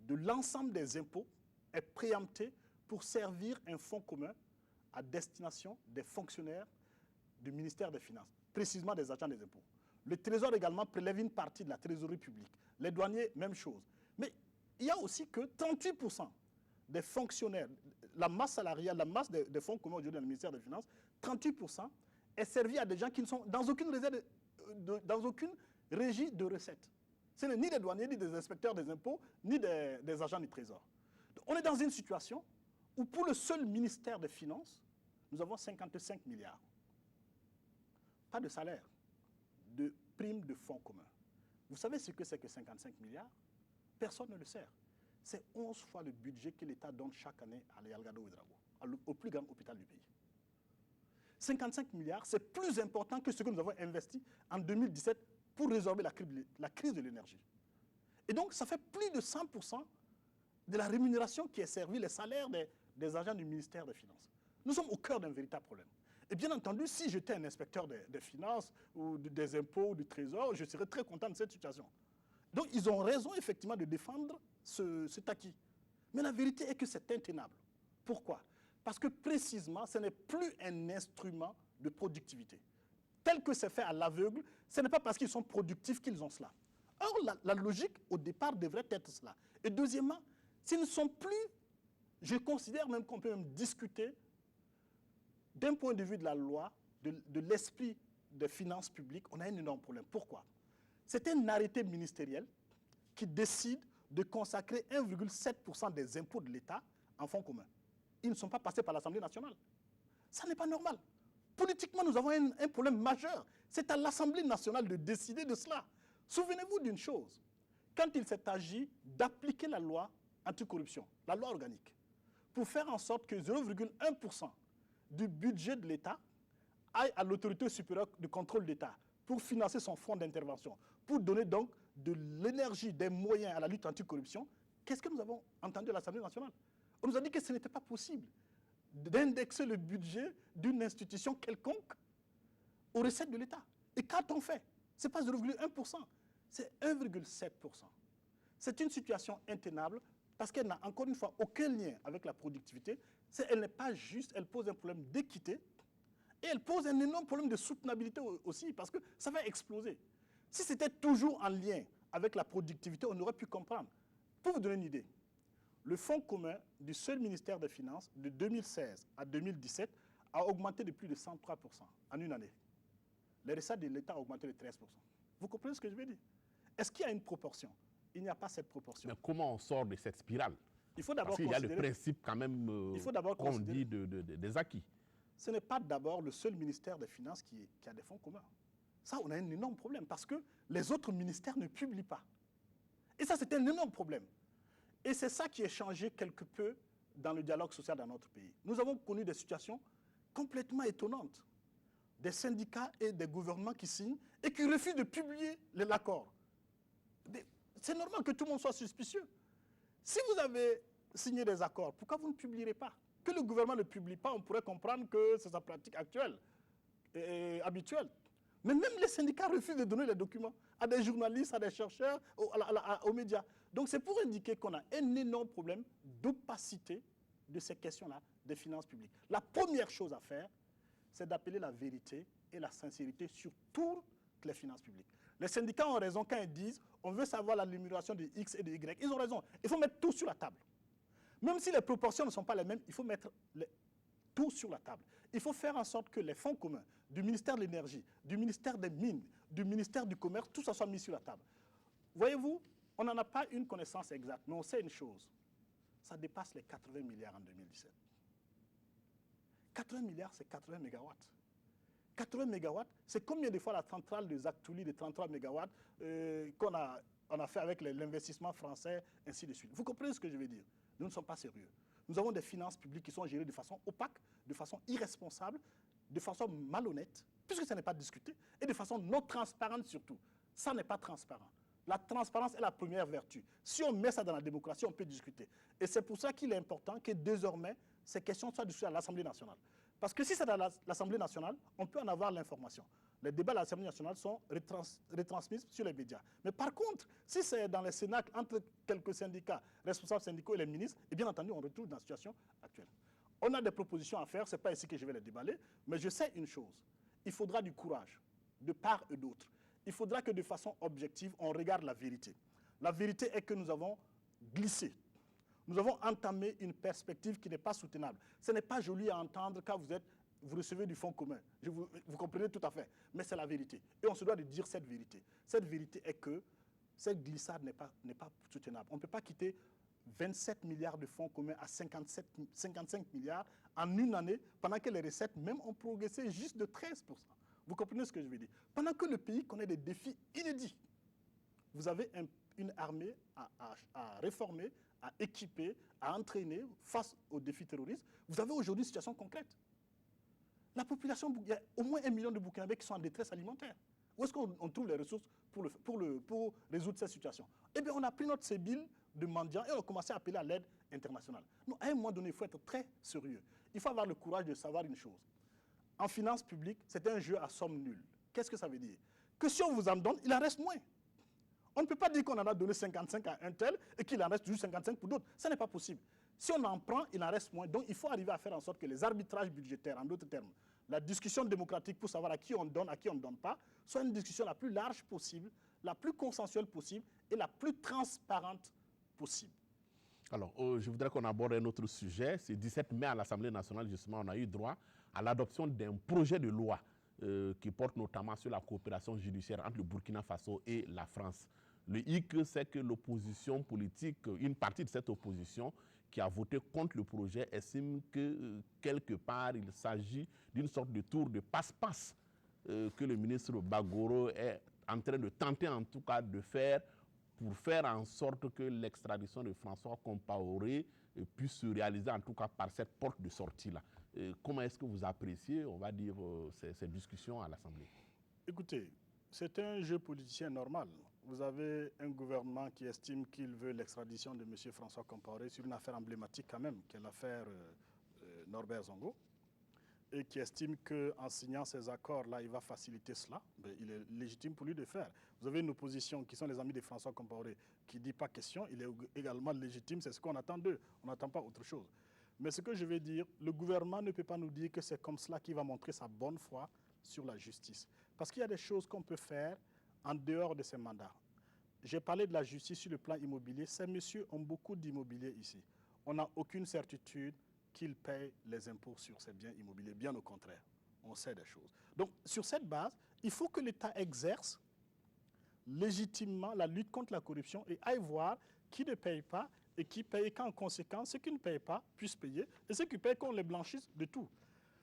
de l'ensemble des impôts est préempté pour servir un fonds commun à destination des fonctionnaires du ministère des Finances, précisément des agents des impôts. Le Trésor également prélève une partie de la trésorerie publique. Les douaniers, même chose. Mais il y a aussi que 38% des fonctionnaires, la masse salariale, la masse des fonds communs aujourd'hui dans le ministère des Finances, 38% est servi à des gens qui ne sont dans aucune régie de recettes. Ce n'est ni des douaniers, ni des inspecteurs des impôts, ni des agents du Trésor. Donc, on est dans une situation où pour le seul ministère des Finances, nous avons 55 milliards. Pas de salaire, de primes de fonds communs. Vous savez ce que c'est que 55 milliards? Personne ne le sait. C'est 11 fois le budget que l'État donne chaque année à Yalgado Ouedraogo, au plus grand hôpital du pays. 55 milliards, c'est plus important que ce que nous avons investi en 2017 pour résorber la crise de l'énergie. Et donc, ça fait plus de 100% de la rémunération qui est servie, les salaires des agents du ministère des Finances. Nous sommes au cœur d'un véritable problème. Et bien entendu, si j'étais un inspecteur des finances, ou des impôts, ou du trésor, je serais très content de cette situation. Donc, ils ont raison, effectivement, de défendre cet acquis. Mais la vérité est que c'est intenable. Pourquoi? Parce que, précisément, ce n'est plus un instrument de productivité. Tel que c'est fait à l'aveugle, ce n'est pas parce qu'ils sont productifs qu'ils ont cela. Or, la logique, au départ, devrait être cela. Et deuxièmement, s'ils ne sont plus, je considère même qu'on peut même discuter d'un point de vue de la loi, de l'esprit des finances publiques, on a un énorme problème. Pourquoi? C'est un arrêté ministériel qui décide de consacrer 1,7% des impôts de l'État en fonds communs. Ils ne sont pas passés par l'Assemblée nationale. Ça n'est pas normal. Politiquement, nous avons un problème majeur. C'est à l'Assemblée nationale de décider de cela. Souvenez-vous d'une chose. Quand il s'est agi d'appliquer la loi anticorruption, la loi organique, pour faire en sorte que 0,1% du budget de l'État aille à l'autorité supérieure de contrôle d'État pour financer son fonds d'intervention, pour donner donc de l'énergie, des moyens à la lutte anticorruption, qu'est-ce que nous avons entendu à l'Assemblée nationale? On nous a dit que ce n'était pas possible d'indexer le budget d'une institution quelconque aux recettes de l'État. Et qu'a-t-on fait? Ce n'est pas 0,1%, c'est 1,7%. C'est une situation intenable parce qu'elle n'a encore une fois aucun lien avec la productivité. Elle n'est pas juste, elle pose un problème d'équité et elle pose un énorme problème de soutenabilité aussi parce que ça va exploser. Si c'était toujours en lien avec la productivité, on aurait pu comprendre. Pour vous donner une idée, le fonds commun du seul ministère des Finances de 2016 à 2017 a augmenté de plus de 103% en une année. Les recettes de l'État ont augmenté de 13%. Vous comprenez ce que je veux dire? Est-ce qu'il y a une proportion? Il n'y a pas cette proportion. Mais comment on sort de cette spirale? Il faut d'abord Parce qu'il y a le principe quand même qu'on dit des acquis. Ce n'est pas d'abord le seul ministère des Finances qui a des fonds communs. Ça, on a un énorme problème parce que les autres ministères ne publient pas. Et ça, c'est un énorme problème. Et c'est ça qui est changé quelque peu dans le dialogue social dans notre pays. Nous avons connu des situations complètement étonnantes. Des syndicats et des gouvernements qui signent et qui refusent de publier l'accord. C'est normal que tout le monde soit suspicieux. Si vous avez signé des accords, pourquoi vous ne publierez pas? Que le gouvernement ne publie pas, on pourrait comprendre que c'est sa pratique actuelle et habituelle. Mais même les syndicats refusent de donner les documents à des journalistes, à des chercheurs, aux médias. Donc c'est pour indiquer qu'on a un énorme problème d'opacité de ces questions-là des finances publiques. La première chose à faire, c'est d'appeler la vérité et la sincérité sur toutes les finances publiques. Les syndicats ont raison quand ils disent on veut savoir la rémunération de X et de Y. Ils ont raison. Il faut mettre tout sur la table. Même si les proportions ne sont pas les mêmes, il faut mettre tout sur la table. Il faut faire en sorte que les fonds communs du ministère de l'Énergie, du ministère des Mines, du ministère du Commerce, tout ça soit mis sur la table. Voyez-vous, on n'en a pas une connaissance exacte, mais on sait une chose. Ça dépasse les 80 milliards en 2017. 80 milliards, c'est 80 mégawatts. 80 mégawatts, c'est combien de fois la centrale de Zagtouli de 33 mégawatts qu'on a fait avec l'investissement français, ainsi de suite. Vous comprenez ce que je veux dire? Nous ne sommes pas sérieux. Nous avons des finances publiques qui sont gérées de façon opaque, de façon irresponsable, de façon malhonnête, puisque ça n'est pas discuté, et de façon non transparente surtout. Ça n'est pas transparent. La transparence est la première vertu. Si on met ça dans la démocratie, on peut discuter. Et c'est pour ça qu'il est important que désormais, ces questions soient discutées à l'Assemblée nationale. Parce que si c'est dans l'Assemblée nationale, on peut en avoir l'information. Les débats à l'Assemblée nationale sont retransmis sur les médias. Mais par contre, si c'est dans les cénacles entre quelques syndicats, responsables syndicaux et les ministres, et bien entendu, on retrouve dans la situation actuelle. On a des propositions à faire, ce n'est pas ici que je vais les déballer, mais je sais une chose, il faudra du courage, de part et d'autre. Il faudra que de façon objective, on regarde la vérité. La vérité est que nous avons glissé. Nous avons entamé une perspective qui n'est pas soutenable. Ce n'est pas joli à entendre quand vous recevez du fonds commun. Vous comprenez tout à fait. Mais c'est la vérité. Et on se doit de dire cette vérité. Cette vérité est que cette glissade n'est pas soutenable. On ne peut pas quitter 27 milliards de fonds communs à 55 milliards en une année, pendant que les recettes même ont progressé juste de 13%. Vous comprenez ce que je veux dire? Pendant que le pays connaît des défis inédits, vous avez une armée à réformer, à équiper, à entraîner face aux défis terroristes. Vous avez aujourd'hui une situation concrète. La population, il y a au moins 1 million de Burkinabés qui sont en détresse alimentaire. Où est-ce qu'on trouve les ressources pour résoudre cette situation? Eh bien, on a pris notre sébile de mendiants et on a commencé à appeler à l'aide internationale. Non, à un moment donné, il faut être très sérieux. Il faut avoir le courage de savoir une chose. En finance publique, c'est un jeu à somme nulle. Qu'est-ce que ça veut dire? Que si on vous en donne, il en reste moins. On ne peut pas dire qu'on en a donné 55 à un tel et qu'il en reste toujours 55 pour d'autres. Ça n'est pas possible. Si on en prend, il en reste moins. Donc, il faut arriver à faire en sorte que les arbitrages budgétaires, en d'autres termes, la discussion démocratique pour savoir à qui on donne, à qui on ne donne pas, soit une discussion la plus large possible, la plus consensuelle possible et la plus transparente possible. Alors, je voudrais qu'on aborde un autre sujet. Ce 17 mai à l'Assemblée nationale, justement, on a eu droit à l'adoption d'un projet de loi qui porte notamment sur la coopération judiciaire entre le Burkina Faso et la France. Le hic, c'est que l'opposition politique, une partie de cette opposition qui a voté contre le projet, estime que quelque part, il s'agit d'une sorte de tour de passe-passe que le ministre Bagoro est en train de tenter, en tout cas, de faire pour faire en sorte que l'extradition de François Compaoré puisse se réaliser, en tout cas, par cette porte de sortie-là. Comment est-ce que vous appréciez, on va dire, ces discussions à l'Assemblée? Écoutez, c'est un jeu politicien normal. Vous avez un gouvernement qui estime qu'il veut l'extradition de M. François Compaoré sur une affaire emblématique quand même, qui est l'affaire Norbert Zongo, et qui estime qu'en signant ces accords-là, il va faciliter cela. Mais il est légitime pour lui de faire. Vous avez une opposition qui sont les amis de François Compaoré qui ne dit pas question. Il est également légitime, c'est ce qu'on attend d'eux. On n'attend pas autre chose. Mais ce que je vais dire, le gouvernement ne peut pas nous dire que c'est comme cela qu'il va montrer sa bonne foi sur la justice. Parce qu'il y a des choses qu'on peut faire en dehors de ces mandats. J'ai parlé de la justice sur le plan immobilier. Ces messieurs ont beaucoup d'immobilier ici. On n'a aucune certitude qu'ils payent les impôts sur ces biens immobiliers. Bien au contraire, on sait des choses. Donc, sur cette base, il faut que l'État exerce légitimement la lutte contre la corruption et aille voir qui ne paye pas et qui paye, qu'en conséquence, ceux qui ne payent pas puissent payer et ceux qui payent qu'on les blanchisse de tout.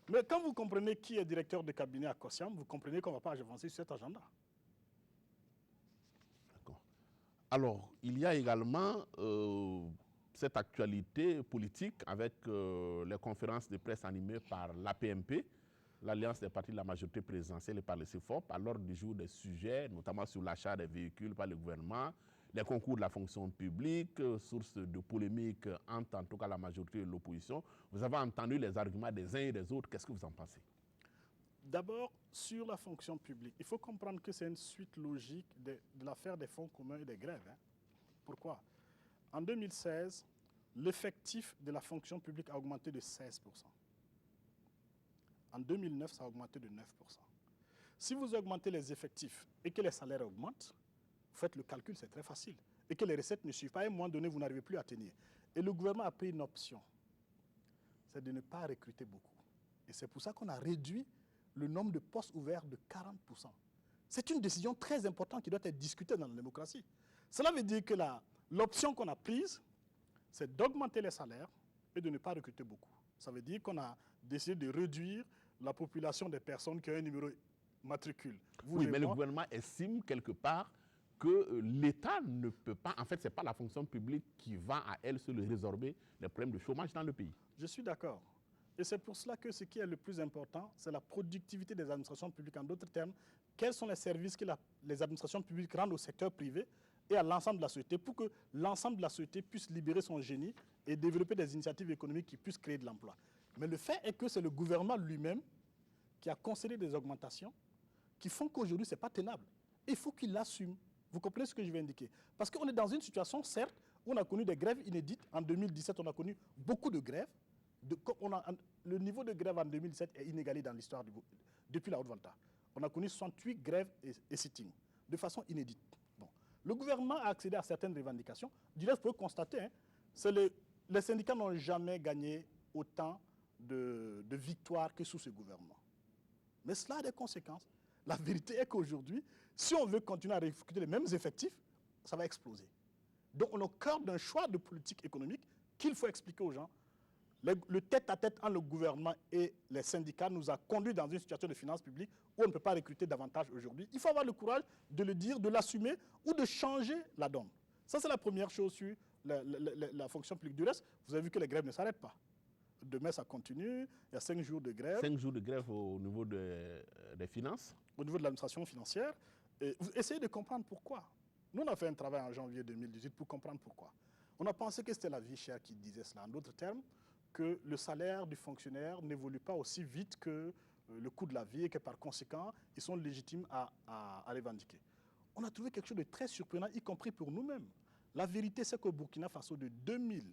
Mais quand vous comprenez qui est directeur de cabinet à Kossiam, vous comprenez qu'on ne va pas avancer sur cet agenda. D'accord. Alors, il y a également cette actualité politique avec les conférences de presse animées par l'APMP, l'Alliance des partis de la majorité présidentielle et par le CFOP, à l'ordre du jour des sujets, notamment sur l'achat des véhicules par le gouvernement, les concours de la fonction publique, source de polémique entre en tout cas la majorité et l'opposition. Vous avez entendu les arguments des uns et des autres. Qu'est-ce que vous en pensez? D'abord, sur la fonction publique, il faut comprendre que c'est une suite logique de l'affaire des fonds communs et des grèves. Hein. Pourquoi? En 2016, l'effectif de la fonction publique a augmenté de 16%. En 2009, ça a augmenté de 9%. Si vous augmentez les effectifs et que les salaires augmentent, vous faites le calcul, c'est très facile. Et que les recettes ne suivent pas, à un moment donné, vous n'arrivez plus à tenir. Et le gouvernement a pris une option, c'est de ne pas recruter beaucoup. Et c'est pour ça qu'on a réduit le nombre de postes ouverts de 40%. C'est une décision très importante qui doit être discutée dans la démocratie. Cela veut dire que l'option qu'on a prise, c'est d'augmenter les salaires et de ne pas recruter beaucoup. Ça veut dire qu'on a décidé de réduire la population des personnes qui ont un numéro matricule. Oui, mais le gouvernement estime quelque part que l'État ne peut pas, en fait, ce n'est pas la fonction publique qui va à elle seule résorber les problèmes de chômage dans le pays. Je suis d'accord. Et c'est pour cela que ce qui est le plus important, c'est la productivité des administrations publiques. En d'autres termes, quels sont les services que les administrations publiques rendent au secteur privé et à l'ensemble de la société pour que l'ensemble de la société puisse libérer son génie et développer des initiatives économiques qui puissent créer de l'emploi. Mais le fait est que c'est le gouvernement lui-même qui a concédé des augmentations qui font qu'aujourd'hui, ce n'est pas tenable. Il faut qu'il l'assume. Vous comprenez ce que je vais indiquer? Parce qu'on est dans une situation, certes, où on a connu des grèves inédites. En 2017, on a connu beaucoup de grèves. Le niveau de grève en 2017 est inégalé dans l'histoire depuis la Haute-Volta. On a connu 68 grèves et sittings, de façon inédite. Bon. Le gouvernement a accédé à certaines revendications. Du reste, vous pouvez constater, hein, les syndicats n'ont jamais gagné autant de victoires que sous ce gouvernement. Mais cela a des conséquences. La vérité est qu'aujourd'hui, si on veut continuer à recruter les mêmes effectifs, ça va exploser. Donc on est au cœur d'un choix de politique économique qu'il faut expliquer aux gens. Le tête-à-tête entre le gouvernement et les syndicats nous a conduits dans une situation de finances publiques où on ne peut pas recruter davantage aujourd'hui. Il faut avoir le courage de le dire, de l'assumer ou de changer la donne. Ça, c'est la première chose sur la fonction publique. Du reste, vous avez vu que les grèves ne s'arrêtent pas. Demain, ça continue. Il y a 5 jours de grève. 5 jours de grève au niveau des finances. Au niveau de l'administration financière. Et vous essayez de comprendre pourquoi. Nous, on a fait un travail en janvier 2018 pour comprendre pourquoi. On a pensé que c'était la vie chère qui disait cela. En d'autres termes, que le salaire du fonctionnaire n'évolue pas aussi vite que le coût de la vie et que par conséquent, ils sont légitimes à revendiquer. On a trouvé quelque chose de très surprenant, y compris pour nous-mêmes. La vérité, c'est qu'au Burkina Faso, de 2000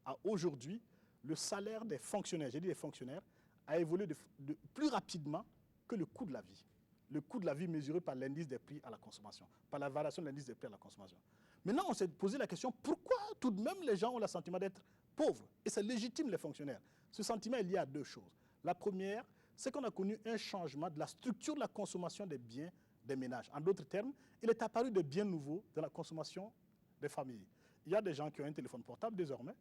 à aujourd'hui, le salaire des fonctionnaires, j'ai dit des fonctionnaires, a évolué de plus rapidement que le coût de la vie. Le coût de la vie mesuré par l'indice des prix à la consommation, par la variation de l'indice des prix à la consommation. Maintenant, on s'est posé la question, pourquoi tout de même les gens ont le sentiment d'être pauvres? Et c'est légitime, les fonctionnaires. Ce sentiment est lié à deux choses. La première, c'est qu'on a connu un changement de la structure de la consommation des biens des ménages. En d'autres termes, il est apparu des biens nouveaux dans la consommation des familles. Il y a des gens qui ont un téléphone portable désormais.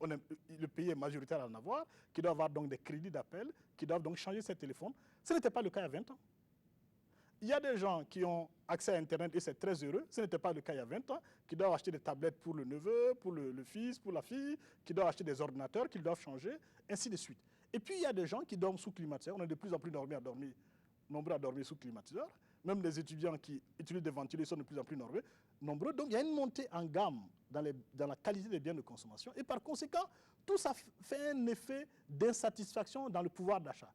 Le pays est majoritaire à en avoir, qui doivent avoir donc des crédits d'appel, qui doivent donc changer ces téléphones. Ce n'était pas le cas il y a 20 ans. Il y a des gens qui ont accès à Internet et c'est très heureux. Ce n'était pas le cas il y a 20 ans, qui doivent acheter des tablettes pour le neveu, pour le fils, pour la fille, qui doivent acheter des ordinateurs, qu'ils doivent changer, ainsi de suite. Et puis il y a des gens qui dorment sous climatiseur. On est de plus en plus nombreux à dormir sous climatiseur. Même les étudiants qui utilisent des ventilateurs sont de plus en plus nombreux. Donc il y a une montée en gamme dans la qualité des biens de consommation. Et par conséquent, tout ça fait un effet d'insatisfaction dans le pouvoir d'achat.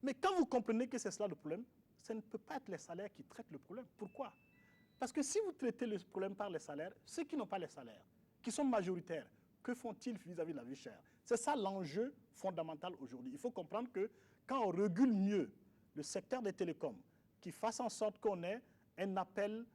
Mais quand vous comprenez que c'est cela le problème, ça ne peut pas être les salaires qui traitent le problème. Pourquoi? Parce que si vous traitez le problème par les salaires, ceux qui n'ont pas les salaires, qui sont majoritaires, que font-ils vis-à-vis de la vie chère? C'est ça l'enjeu fondamental aujourd'hui. Il faut comprendre que quand on régule mieux le secteur des télécoms, qui fasse en sorte qu'on ait un appel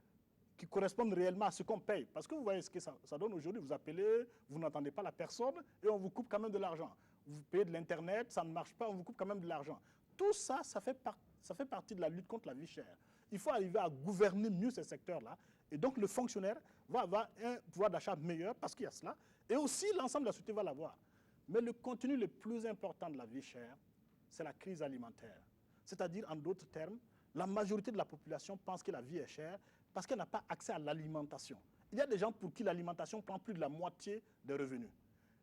qui corresponde réellement à ce qu'on paye. Parce que vous voyez ce que ça donne aujourd'hui. Vous appelez, vous n'entendez pas la personne et on vous coupe quand même de l'argent. Vous payez de l'Internet, ça ne marche pas, on vous coupe quand même de l'argent. Tout ça, ça fait partie de la lutte contre la vie chère. Il faut arriver à gouverner mieux ces secteurs-là. Et donc, le fonctionnaire va avoir un pouvoir d'achat meilleur parce qu'il y a cela. Et aussi, l'ensemble de la société va l'avoir. Mais le contenu le plus important de la vie chère, c'est la crise alimentaire. C'est-à-dire, en d'autres termes, la majorité de la population pense que la vie est chère parce qu'elle n'a pas accès à l'alimentation. Il y a des gens pour qui l'alimentation prend plus de la moitié des revenus.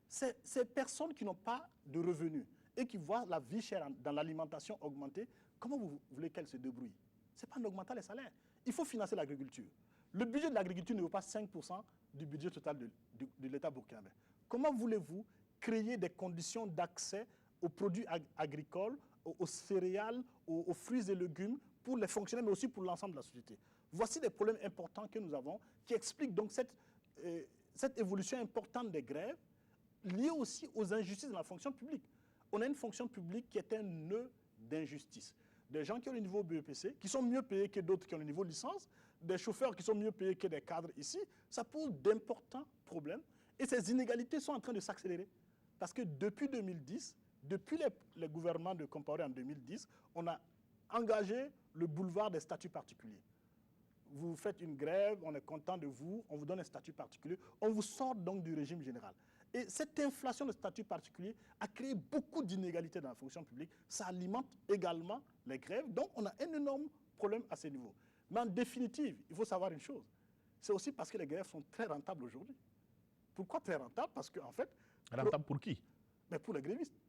Ces personnes qui n'ont pas de revenus et qui voient la vie chère dans l'alimentation augmenter, comment vous voulez qu'elles se débrouillent? Ce n'est pas en augmentant les salaires. Il faut financer l'agriculture. Le budget de l'agriculture ne vaut pas 5% du budget total de l'État burkinabé. Comment voulez-vous créer des conditions d'accès aux produits agricoles, aux céréales, aux fruits et légumes pour les fonctionnaires, mais aussi pour l'ensemble de la société? Voici des problèmes importants que nous avons qui expliquent donc cette évolution importante des grèves liée aussi aux injustices dans la fonction publique. On a une fonction publique qui est un nœud d'injustice. Des gens qui ont le niveau BEPC, qui sont mieux payés que d'autres qui ont le niveau licence, des chauffeurs qui sont mieux payés que des cadres ici, ça pose d'importants problèmes. Et ces inégalités sont en train de s'accélérer. Parce que depuis 2010, depuis les gouvernements de Compaoré en 2010, on a engagé le boulevard des statuts particuliers. Vous faites une grève, on est content de vous, on vous donne un statut particulier, on vous sort donc du régime général. Et cette inflation de statut particulier a créé beaucoup d'inégalités dans la fonction publique. Ça alimente également les grèves. Donc, on a un énorme problème à ce niveau. Mais en définitive, il faut savoir une chose. C'est aussi parce que les grèves sont très rentables aujourd'hui. Pourquoi très rentables? Parce qu'en fait... Rentables pour qui? Mais pour les grévistes.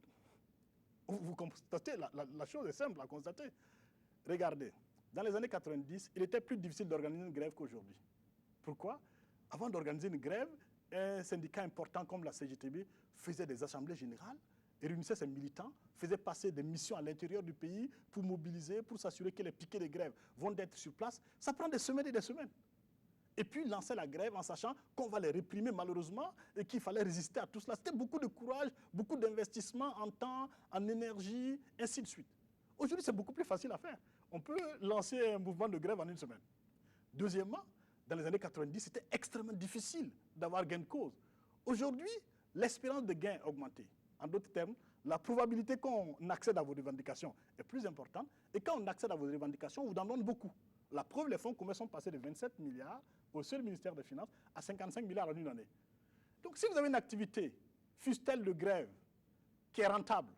Vous constatez, la chose est simple à constater. Regardez, dans les années 90, il était plus difficile d'organiser une grève qu'aujourd'hui. Pourquoi? Avant d'organiser une grève, un syndicat important comme la CGTB faisait des assemblées générales, et réunissait ses militants, faisait passer des missions à l'intérieur du pays pour mobiliser, pour s'assurer que les piquets de grève vont être sur place. Ça prend des semaines et des semaines. Et puis lancer la grève en sachant qu'on va les réprimer malheureusement et qu'il fallait résister à tout cela. C'était beaucoup de courage, beaucoup d'investissement en temps, en énergie, ainsi de suite. Aujourd'hui, c'est beaucoup plus facile à faire. On peut lancer un mouvement de grève en une semaine. Deuxièmement, dans les années 90, c'était extrêmement difficile d'avoir gain de cause. Aujourd'hui, l'espérance de gain a augmenté. En d'autres termes, la probabilité qu'on accède à vos revendications est plus importante. Et quand on accède à vos revendications, on vous en donne beaucoup. La preuve, les fonds communs sont passés de 27 milliards au seul ministère des Finances à 55 milliards en une année. Donc si vous avez une activité, fût-elle de grève, qui est rentable,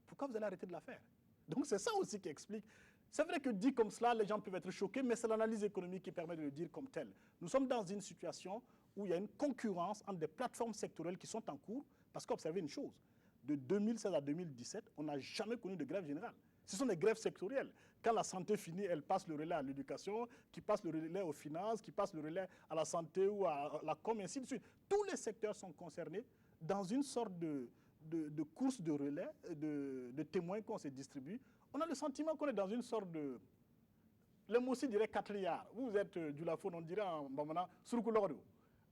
pourquoi vous allez arrêter de la faire? Donc c'est ça aussi qui explique. C'est vrai que dit comme cela, les gens peuvent être choqués, mais c'est l'analyse économique qui permet de le dire comme tel. Nous sommes dans une situation où il y a une concurrence entre des plateformes sectorielles qui sont en cours, parce qu'observez une chose, de 2016 à 2017, on n'a jamais connu de grève générale. Ce sont des grèves sectorielles. Quand la santé finit, elle passe le relais à l'éducation, qui passe le relais aux finances, qui passe le relais à la santé ou à la com, et ainsi de suite. Tous les secteurs sont concernés dans une sorte de course de relais, de témoins qu'on se distribue. On a le sentiment qu'on est dans une sorte de... Les mots aussi diraient 4 liards. Vous êtes du Lafon, on dirait en Bamana, Surukulordo.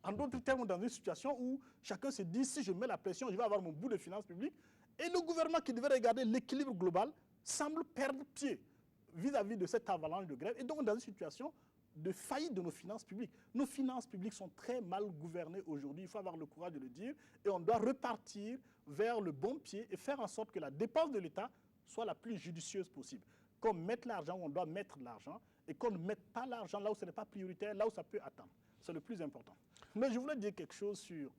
En d'autres termes, dans une situation où chacun se dit, si je mets la pression, je vais avoir mon bout de finances publiques. Et le gouvernement qui devait regarder l'équilibre global semble perdre pied vis-à-vis de cette avalanche de grève. Et donc, dans une situation de faillite de nos finances publiques. Nos finances publiques sont très mal gouvernées aujourd'hui, il faut avoir le courage de le dire. Et on doit repartir vers le bon pied et faire en sorte que la dépense de l'État soit la plus judicieuse possible. Qu'on mette l'argent où on doit mettre l'argent et qu'on ne mette pas l'argent là où ce n'est pas prioritaire, là où ça peut attendre. C'est le plus important. Mais je voulais dire quelque chose sur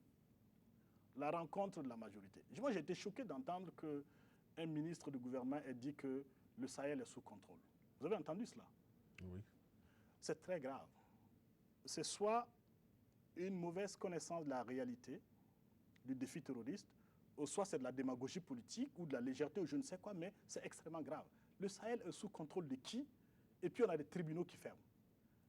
la rencontre de la majorité. Moi, j'ai été choqué d'entendre qu'un ministre du gouvernement ait dit que le Sahel est sous contrôle. Vous avez entendu cela? Oui. C'est très grave. C'est soit une mauvaise connaissance de la réalité du défi terroriste, ou soit c'est de la démagogie politique ou de la légèreté ou je ne sais quoi, mais c'est extrêmement grave. Le Sahel est sous contrôle de qui? Et puis on a des tribunaux qui ferment.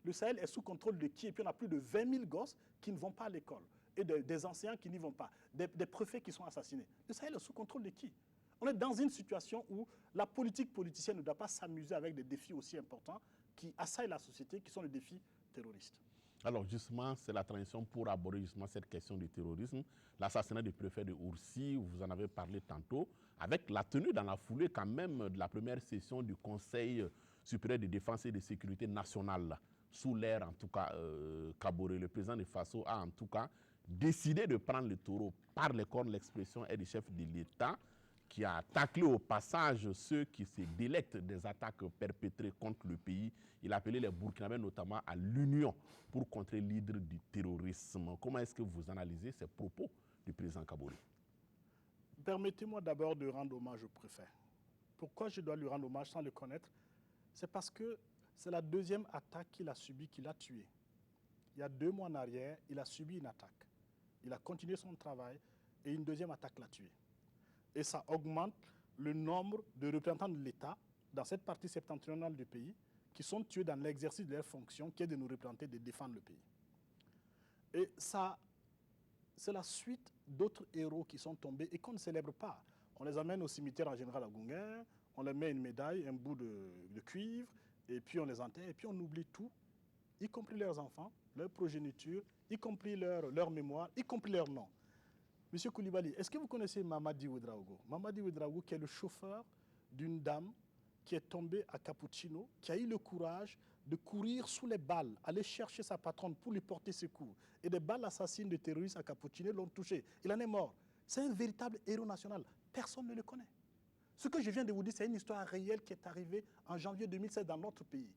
Le Sahel est sous contrôle de qui? Et puis on a plus de 20 000 gosses qui ne vont pas à l'école. Et des enseignants qui n'y vont pas. Des préfets qui sont assassinés. Le Sahel est sous contrôle de qui? On est dans une situation où la politique politicienne ne doit pas s'amuser avec des défis aussi importants qui assaillent la société, qui sont les défis terroristes. Alors justement, c'est la transition pour aborder justement cette question du terrorisme. L'assassinat du préfet de Oursy, vous en avez parlé tantôt, avec la tenue dans la foulée quand même de la première session du Conseil supérieur de défense et de sécurité nationale, sous l'ère en tout cas Kaboré. Le président de Faso a en tout cas décidé de prendre le taureau par les cornes. L'expression est du chef de l'État, qui a taclé au passage ceux qui se délectent des attaques perpétrées contre le pays. Il a appelé les Burkinabés notamment à l'union pour contrer l'hydre du terrorisme. Comment est-ce que vous analysez ces propos du président Kaboré? Permettez-moi d'abord de rendre hommage au préfet. Pourquoi je dois lui rendre hommage sans le connaître? C'est parce que c'est la deuxième attaque qu'il a subie, qu'il a tué. Il y a 2 mois en arrière, il a subi une attaque. Il a continué son travail et une deuxième attaque l'a tué. Et ça augmente le nombre de représentants de l'État dans cette partie septentrionale du pays qui sont tués dans l'exercice de leur fonction, qui est de nous représenter, de défendre le pays. Et ça, c'est la suite d'autres héros qui sont tombés et qu'on ne célèbre pas. On les amène au cimetière en général à Gunguin, on leur met une médaille, un bout de cuivre, et puis on les enterre, et puis on oublie tout, y compris leurs enfants, leur progéniture, y compris leur mémoire, y compris leur nom. Monsieur Koulibaly, est-ce que vous connaissez Mamadi Ouedraogo? Mamadi Ouedraogo, qui est le chauffeur d'une dame qui est tombée à Cappuccino, qui a eu le courage de courir sous les balles, aller chercher sa patronne pour lui porter secours. Et des balles assassines de terroristes à Cappuccino l'ont touché. Il en est mort. C'est un véritable héros national. Personne ne le connaît. Ce que je viens de vous dire, c'est une histoire réelle qui est arrivée en janvier 2016 dans notre pays,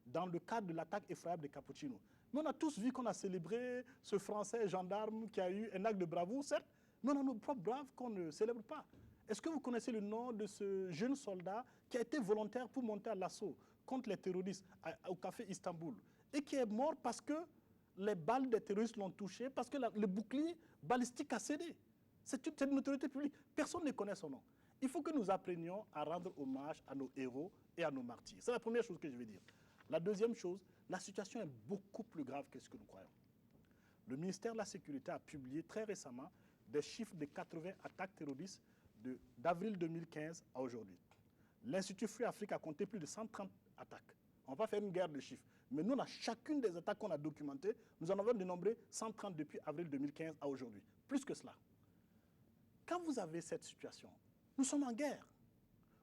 dans le cadre de l'attaque effroyable de Cappuccino. Mais on a tous vu qu'on a célébré ce Français gendarme qui a eu un acte de bravoure, certes, Mais on a nos propres braves qu'on ne célèbre pas. Est-ce que vous connaissez le nom de ce jeune soldat qui a été volontaire pour monter à l'assaut contre les terroristes au café Istanbul et qui est mort parce que les balles des terroristes l'ont touché, parce que le bouclier balistique a cédé? C'est une autorité publique. Personne ne connaît son nom. Il faut que nous apprenions à rendre hommage à nos héros et à nos martyrs. C'est la première chose que je vais dire. La deuxième chose, la situation est beaucoup plus grave que ce que nous croyons. Le ministère de la Sécurité a publié très récemment des chiffres de 80 attaques terroristes d'avril 2015 à aujourd'hui. L'Institut Free Afrique a compté plus de 130 attaques. On ne va pas faire une guerre de chiffres. Mais nous, on a chacune des attaques qu'on a documentées, nous en avons dénombré 130 depuis avril 2015 à aujourd'hui. Plus que cela. Quand vous avez cette situation, nous sommes en guerre.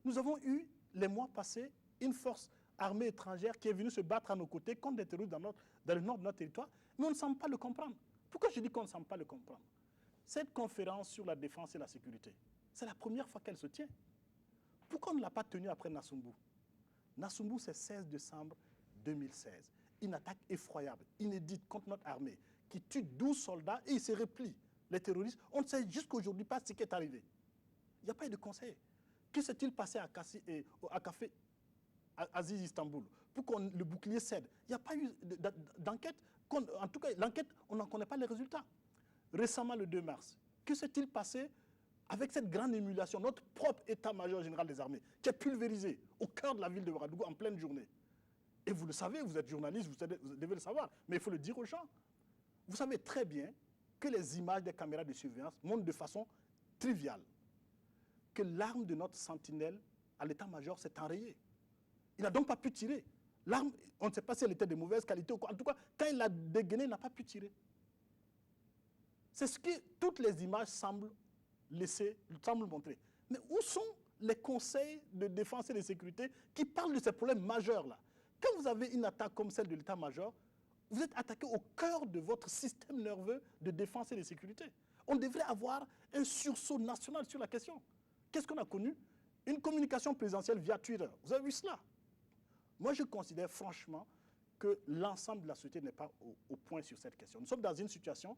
Nous avons eu, les mois passés, une force armée étrangère qui est venue se battre à nos côtés contre des terroristes dans le nord de notre territoire, mais on ne semble pas le comprendre. Pourquoi je dis qu'on ne semble pas le comprendre? Cette conférence sur la défense et la sécurité, c'est la première fois qu'elle se tient. Pourquoi on ne l'a pas tenue après Nassumbu? Nassumbu, c'est 16 décembre 2016. Une attaque effroyable, inédite contre notre armée, qui tue 12 soldats et ils se replient. Les terroristes, on ne sait jusqu'à aujourd'hui pas ce qui est arrivé. Il n'y a pas eu de conseil. Que s'est-il passé à Café Aziz Istanbul pour que le bouclier cède? Il n'y a pas eu d'enquête. En tout cas, l'enquête, on n'en connaît pas les résultats. Récemment, le 2 mars, que s'est-il passé avec cette grande émulation, notre propre état-major général des armées, qui est pulvérisé au cœur de la ville de Ouagadougou en pleine journée? Et vous le savez, vous êtes journaliste, vous devez le savoir, mais il faut le dire aux gens. Vous savez très bien que les images des caméras de surveillance montrent de façon triviale que l'arme de notre sentinelle à l'état-major s'est enrayée. Il n'a donc pas pu tirer. L'arme, on ne sait pas si elle était de mauvaise qualité ou quoi. En tout cas, quand il l'a dégainée, il n'a pas pu tirer. C'est ce que toutes les images semblent montrer. Mais où sont les conseils de défense et de sécurité qui parlent de ces problèmes majeurs-là? Quand vous avez une attaque comme celle de l'état-major, vous êtes attaqué au cœur de votre système nerveux de défense et de sécurité. On devrait avoir un sursaut national sur la question. Qu'est-ce qu'on a connu? Une communication présidentielle via Twitter. Vous avez vu cela? Moi, je considère franchement que l'ensemble de la société n'est pas au point sur cette question. Nous sommes dans une situation,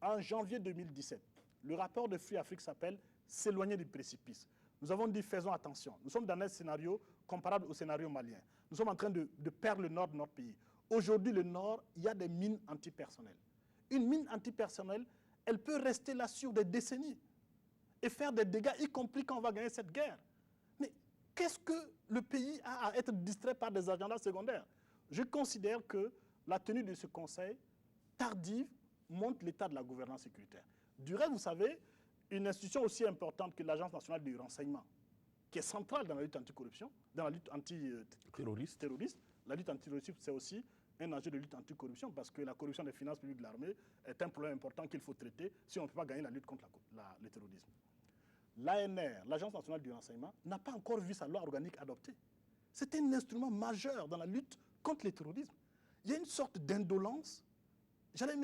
en janvier 2017, le rapport de Free Afrique s'appelle « S'éloigner du précipice ». Nous avons dit « faisons attention ». Nous sommes dans un scénario comparable au scénario malien. Nous sommes en train de perdre le nord de notre pays. Aujourd'hui, le nord, il y a des mines antipersonnelles. Une mine antipersonnelle, elle peut rester là sur des décennies et faire des dégâts, y compris quand on va gagner cette guerre. Mais qu'est-ce que le pays a à être distrait par des agendas secondaires? Je considère que la tenue de ce conseil tardive montre l'état de la gouvernance sécuritaire. Du reste, vous savez, une institution aussi importante que l'Agence nationale du renseignement, qui est centrale dans la lutte anticorruption, dans la lutte anti-terroriste, la lutte antiterroriste, c'est aussi un enjeu de lutte anticorruption parce que la corruption des finances publiques de l'armée est un problème important qu'il faut traiter si on ne peut pas gagner la lutte contre le terrorisme. L'ANR, l'Agence nationale du renseignement, n'a pas encore vu sa loi organique adoptée. C'est un instrument majeur dans la lutte contre le terrorisme. Il y a une sorte d'indolence,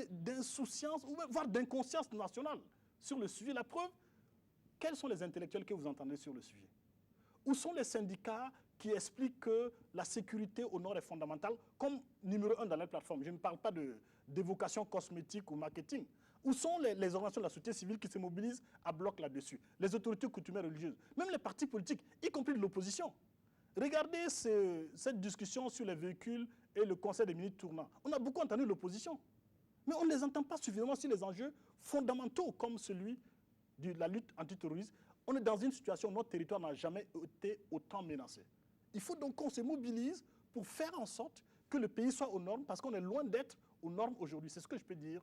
d'insouciance, voire d'inconscience nationale sur le sujet. La preuve, quels sont les intellectuels que vous entendez sur le sujet? Où sont les syndicats qui expliquent que la sécurité au nord est fondamentale, comme numéro 1 dans la plateforme? Je ne parle pas d'évocation cosmétique ou marketing. Où sont les organisations de la société civile qui se mobilisent à bloc là-dessus? Les autorités coutumières religieuses, même les partis politiques, y compris de l'opposition. Regardez cette discussion sur les véhicules et le conseil des ministres tournant. On a beaucoup entendu l'opposition, mais on ne les entend pas suffisamment sur les enjeux fondamentaux comme celui de la lutte antiterroriste. On est dans une situation où notre territoire n'a jamais été autant menacé. Il faut donc qu'on se mobilise pour faire en sorte que le pays soit aux normes, parce qu'on est loin d'être aux normes aujourd'hui. C'est ce que je peux dire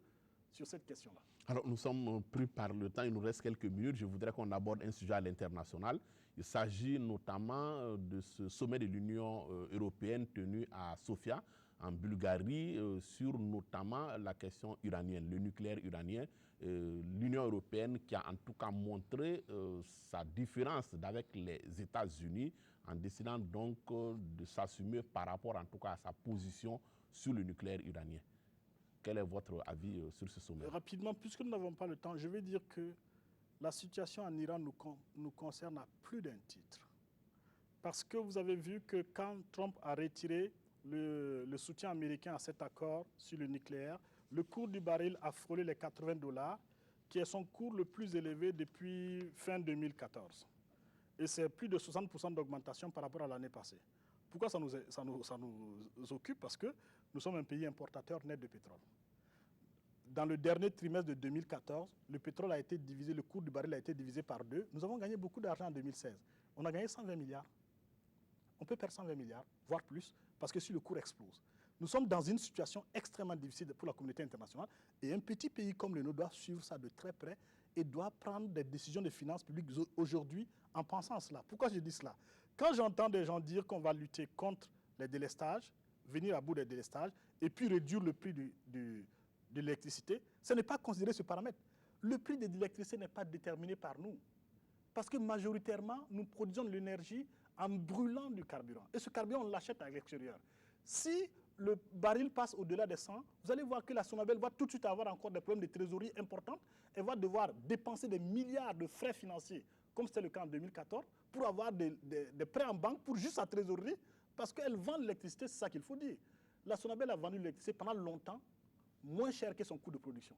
sur cette question-là. Alors, nous sommes pris par le temps, il nous reste quelques minutes. Je voudrais qu'on aborde un sujet à l'international. Il s'agit notamment de ce sommet de l'Union européenne tenu à Sofia, en Bulgarie, sur notamment la question iranienne, le nucléaire iranien. L'Union européenne qui a en tout cas montré sa différence avec les États-Unis en décidant donc de s'assumer par rapport en tout cas à sa position sur le nucléaire iranien. Quel est votre avis sur ce sommet? Rapidement, puisque nous n'avons pas le temps, je vais dire que la situation en Iran nous concerne à plus d'un titre. Parce que vous avez vu que quand Trump a retiré le soutien américain à cet accord sur le nucléaire, le cours du baril a frôlé les $80. qui est son cours le plus élevé depuis fin 2014. Et c'est plus de 60% d'augmentation par rapport à l'année passée. Pourquoi ça nous occupe? Parce que nous sommes un pays importateur net de pétrole. Dans le dernier trimestre de 2014, le pétrole a été divisé, le cours du baril a été divisé par 2. Nous avons gagné beaucoup d'argent en 2016. On a gagné 120 milliards. On peut perdre 120 milliards, voire plus, parce que si le cours explose. Nous sommes dans une situation extrêmement difficile pour la communauté internationale et un petit pays comme le nôtre doit suivre ça de très près et doit prendre des décisions de finances publiques aujourd'hui en pensant à cela. Pourquoi je dis cela? Quand j'entends des gens dire qu'on va lutter contre les délestages, venir à bout des délestages et puis réduire le prix de l'électricité, ce n'est pas considéré ce paramètre. Le prix de l'électricité n'est pas déterminé par nous. Parce que majoritairement, nous produisons de l'énergie en brûlant du carburant. Et ce carburant, on l'achète à l'extérieur. Si le baril passe au-delà des 100, vous allez voir que la Sonabel va tout de suite avoir encore des problèmes de trésorerie importants. Elle va devoir dépenser des milliards de frais financiers, comme c'était le cas en 2014, pour avoir des prêts en banque pour juste sa trésorerie, parce qu'elle vend l'électricité, c'est ça qu'il faut dire. La Sonabel a vendu l'électricité pendant longtemps, moins cher que son coût de production.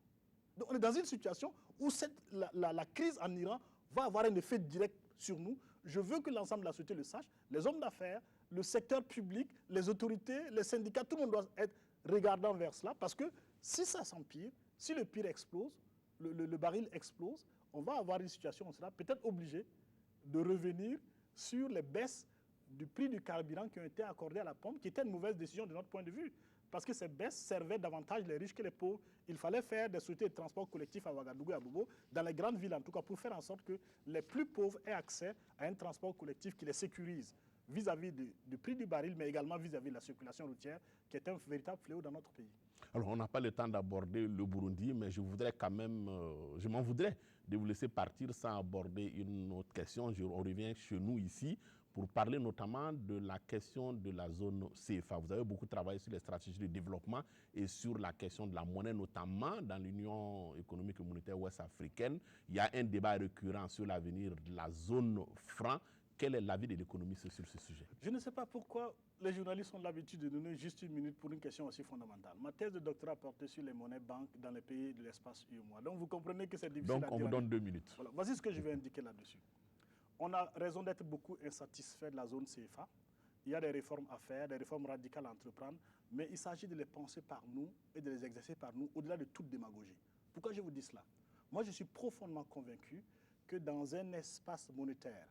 Donc on est dans une situation où la crise en Iran va avoir un effet direct sur nous. Je veux que l'ensemble de la société le sache, les hommes d'affaires, le secteur public, les autorités, les syndicats, tout le monde doit être regardant vers cela, parce que si ça s'empire, si le pire explose, le baril explose, on va avoir une situation où on sera peut-être obligé de revenir sur les baisses du prix du carburant qui ont été accordées à la pompe, qui était une mauvaise décision de notre point de vue. Parce que ces baisses servaient davantage les riches que les pauvres. Il fallait faire des sociétés de transport collectif à Ouagadougou et à Bobo, dans les grandes villes en tout cas, pour faire en sorte que les plus pauvres aient accès à un transport collectif qui les sécurise vis-à-vis du prix du baril, mais également vis-à-vis de la circulation routière, qui est un véritable fléau dans notre pays. Alors, on n'a pas le temps d'aborder le Burundi, mais je voudrais quand même, je m'en voudrais de vous laisser partir sans aborder une autre question. On revient chez nous ici pour parler notamment de la question de la zone CFA. Vous avez beaucoup travaillé sur les stratégies de développement et sur la question de la monnaie, notamment dans l'Union économique et monétaire ouest-africaine. Il y a un débat récurrent sur l'avenir de la zone franc. Quel est l'avis de l'économiste sur ce sujet? Je ne sais pas pourquoi les journalistes ont l'habitude de donner juste une minute pour une question aussi fondamentale. Ma thèse de doctorat portait sur les monnaies banques dans les pays de l'espace UEMOA. Donc vous comprenez que c'est difficile à dire. Donc on vous donne 2 minutes. Voilà. Voici ce que je vais indiquer là-dessus. On a raison d'être beaucoup insatisfait de la zone CFA. Il y a des réformes à faire, des réformes radicales à entreprendre, mais il s'agit de les penser par nous et de les exercer par nous au-delà de toute démagogie. Pourquoi je vous dis cela? Moi, je suis profondément convaincu que dans un espace monétaire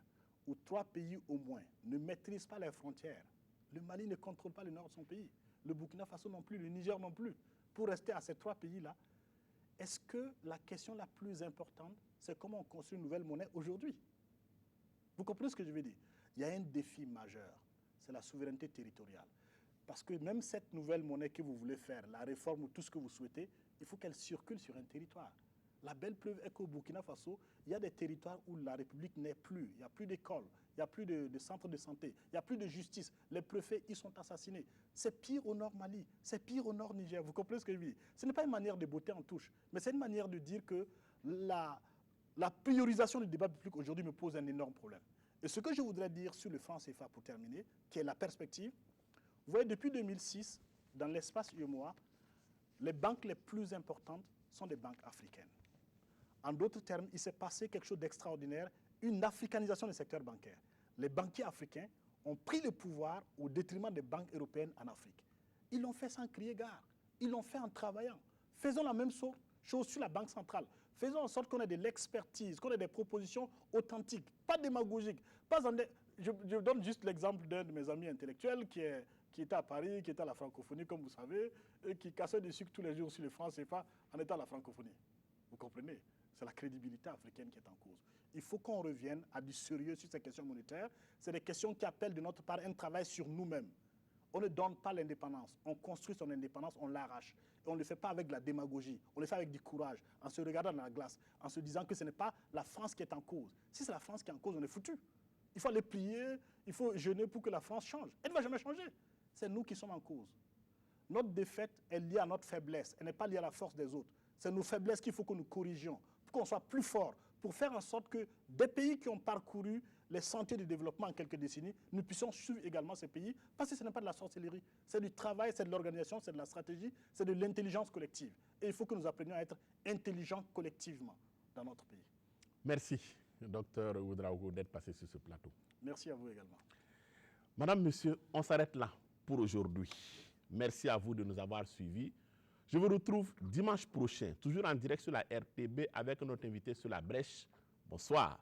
où 3 pays au moins ne maîtrisent pas les frontières, le Mali ne contrôle pas le nord de son pays, le Burkina Faso non plus, le Niger non plus, pour rester à ces 3 pays-là, est-ce que la question la plus importante, c'est comment on construit une nouvelle monnaie aujourd'hui? Vous comprenez ce que je veux dire? Il y a un défi majeur, c'est la souveraineté territoriale. Parce que même cette nouvelle monnaie que vous voulez faire, la réforme ou tout ce que vous souhaitez, il faut qu'elle circule sur un territoire. La belle preuve est qu'au Burkina Faso, il y a des territoires où la République n'est plus. Il n'y a plus d'école, il n'y a plus de centres de santé, il n'y a plus de justice. Les préfets, ils sont assassinés. C'est pire au nord Mali, c'est pire au nord Niger. Vous comprenez ce que je veux dire? Ce n'est pas une manière de botter en touche, mais c'est une manière de dire que la priorisation du débat public aujourd'hui me pose un énorme problème. Et ce que je voudrais dire sur le franc CFA pour terminer, qui est la perspective, vous voyez, depuis 2006, dans l'espace UEMOA, les banques les plus importantes sont des banques africaines. En d'autres termes, il s'est passé quelque chose d'extraordinaire, une africanisation du secteur bancaire. Les banquiers africains ont pris le pouvoir au détriment des banques européennes en Afrique. Ils l'ont fait sans crier gare. Ils l'ont fait en travaillant. Faisons la même chose sur la Banque centrale. Faisons en sorte qu'on ait de l'expertise, qu'on ait des propositions authentiques, pas démagogiques. Je donne juste l'exemple d'un de mes amis intellectuels qui était à Paris, qui était à la francophonie, comme vous savez, et qui cassait des sucres tous les jours sur le franc CFA en étant à la francophonie. Vous comprenez? C'est la crédibilité africaine qui est en cause. Il faut qu'on revienne à du sérieux sur ces questions monétaires. C'est des questions qui appellent de notre part un travail sur nous-mêmes. On ne donne pas l'indépendance. On construit son indépendance, on l'arrache. Et on ne le fait pas avec de la démagogie. On le fait avec du courage, en se regardant dans la glace, en se disant que ce n'est pas la France qui est en cause. Si c'est la France qui est en cause, on est foutu. Il faut aller prier, il faut jeûner pour que la France change. Elle ne va jamais changer. C'est nous qui sommes en cause. Notre défaite est liée à notre faiblesse. Elle n'est pas liée à la force des autres. C'est nos faiblesses qu'il faut que nous corrigions, pour qu'on soit plus fort, pour faire en sorte que des pays qui ont parcouru les sentiers du développement en quelques décennies, nous puissions suivre également ces pays, parce que ce n'est pas de la sorcellerie, c'est du travail, c'est de l'organisation, c'est de la stratégie, c'est de l'intelligence collective. Et il faut que nous apprenions à être intelligents collectivement. dans notre pays. Merci, docteur Ouedraogo, d'être passé sur ce plateau. Merci à vous également. Madame, monsieur, on s'arrête là pour aujourd'hui. Merci à vous de nous avoir suivis. Je vous retrouve dimanche prochain, toujours en direct sur la RTB avec notre invité sur la brèche. Bonsoir.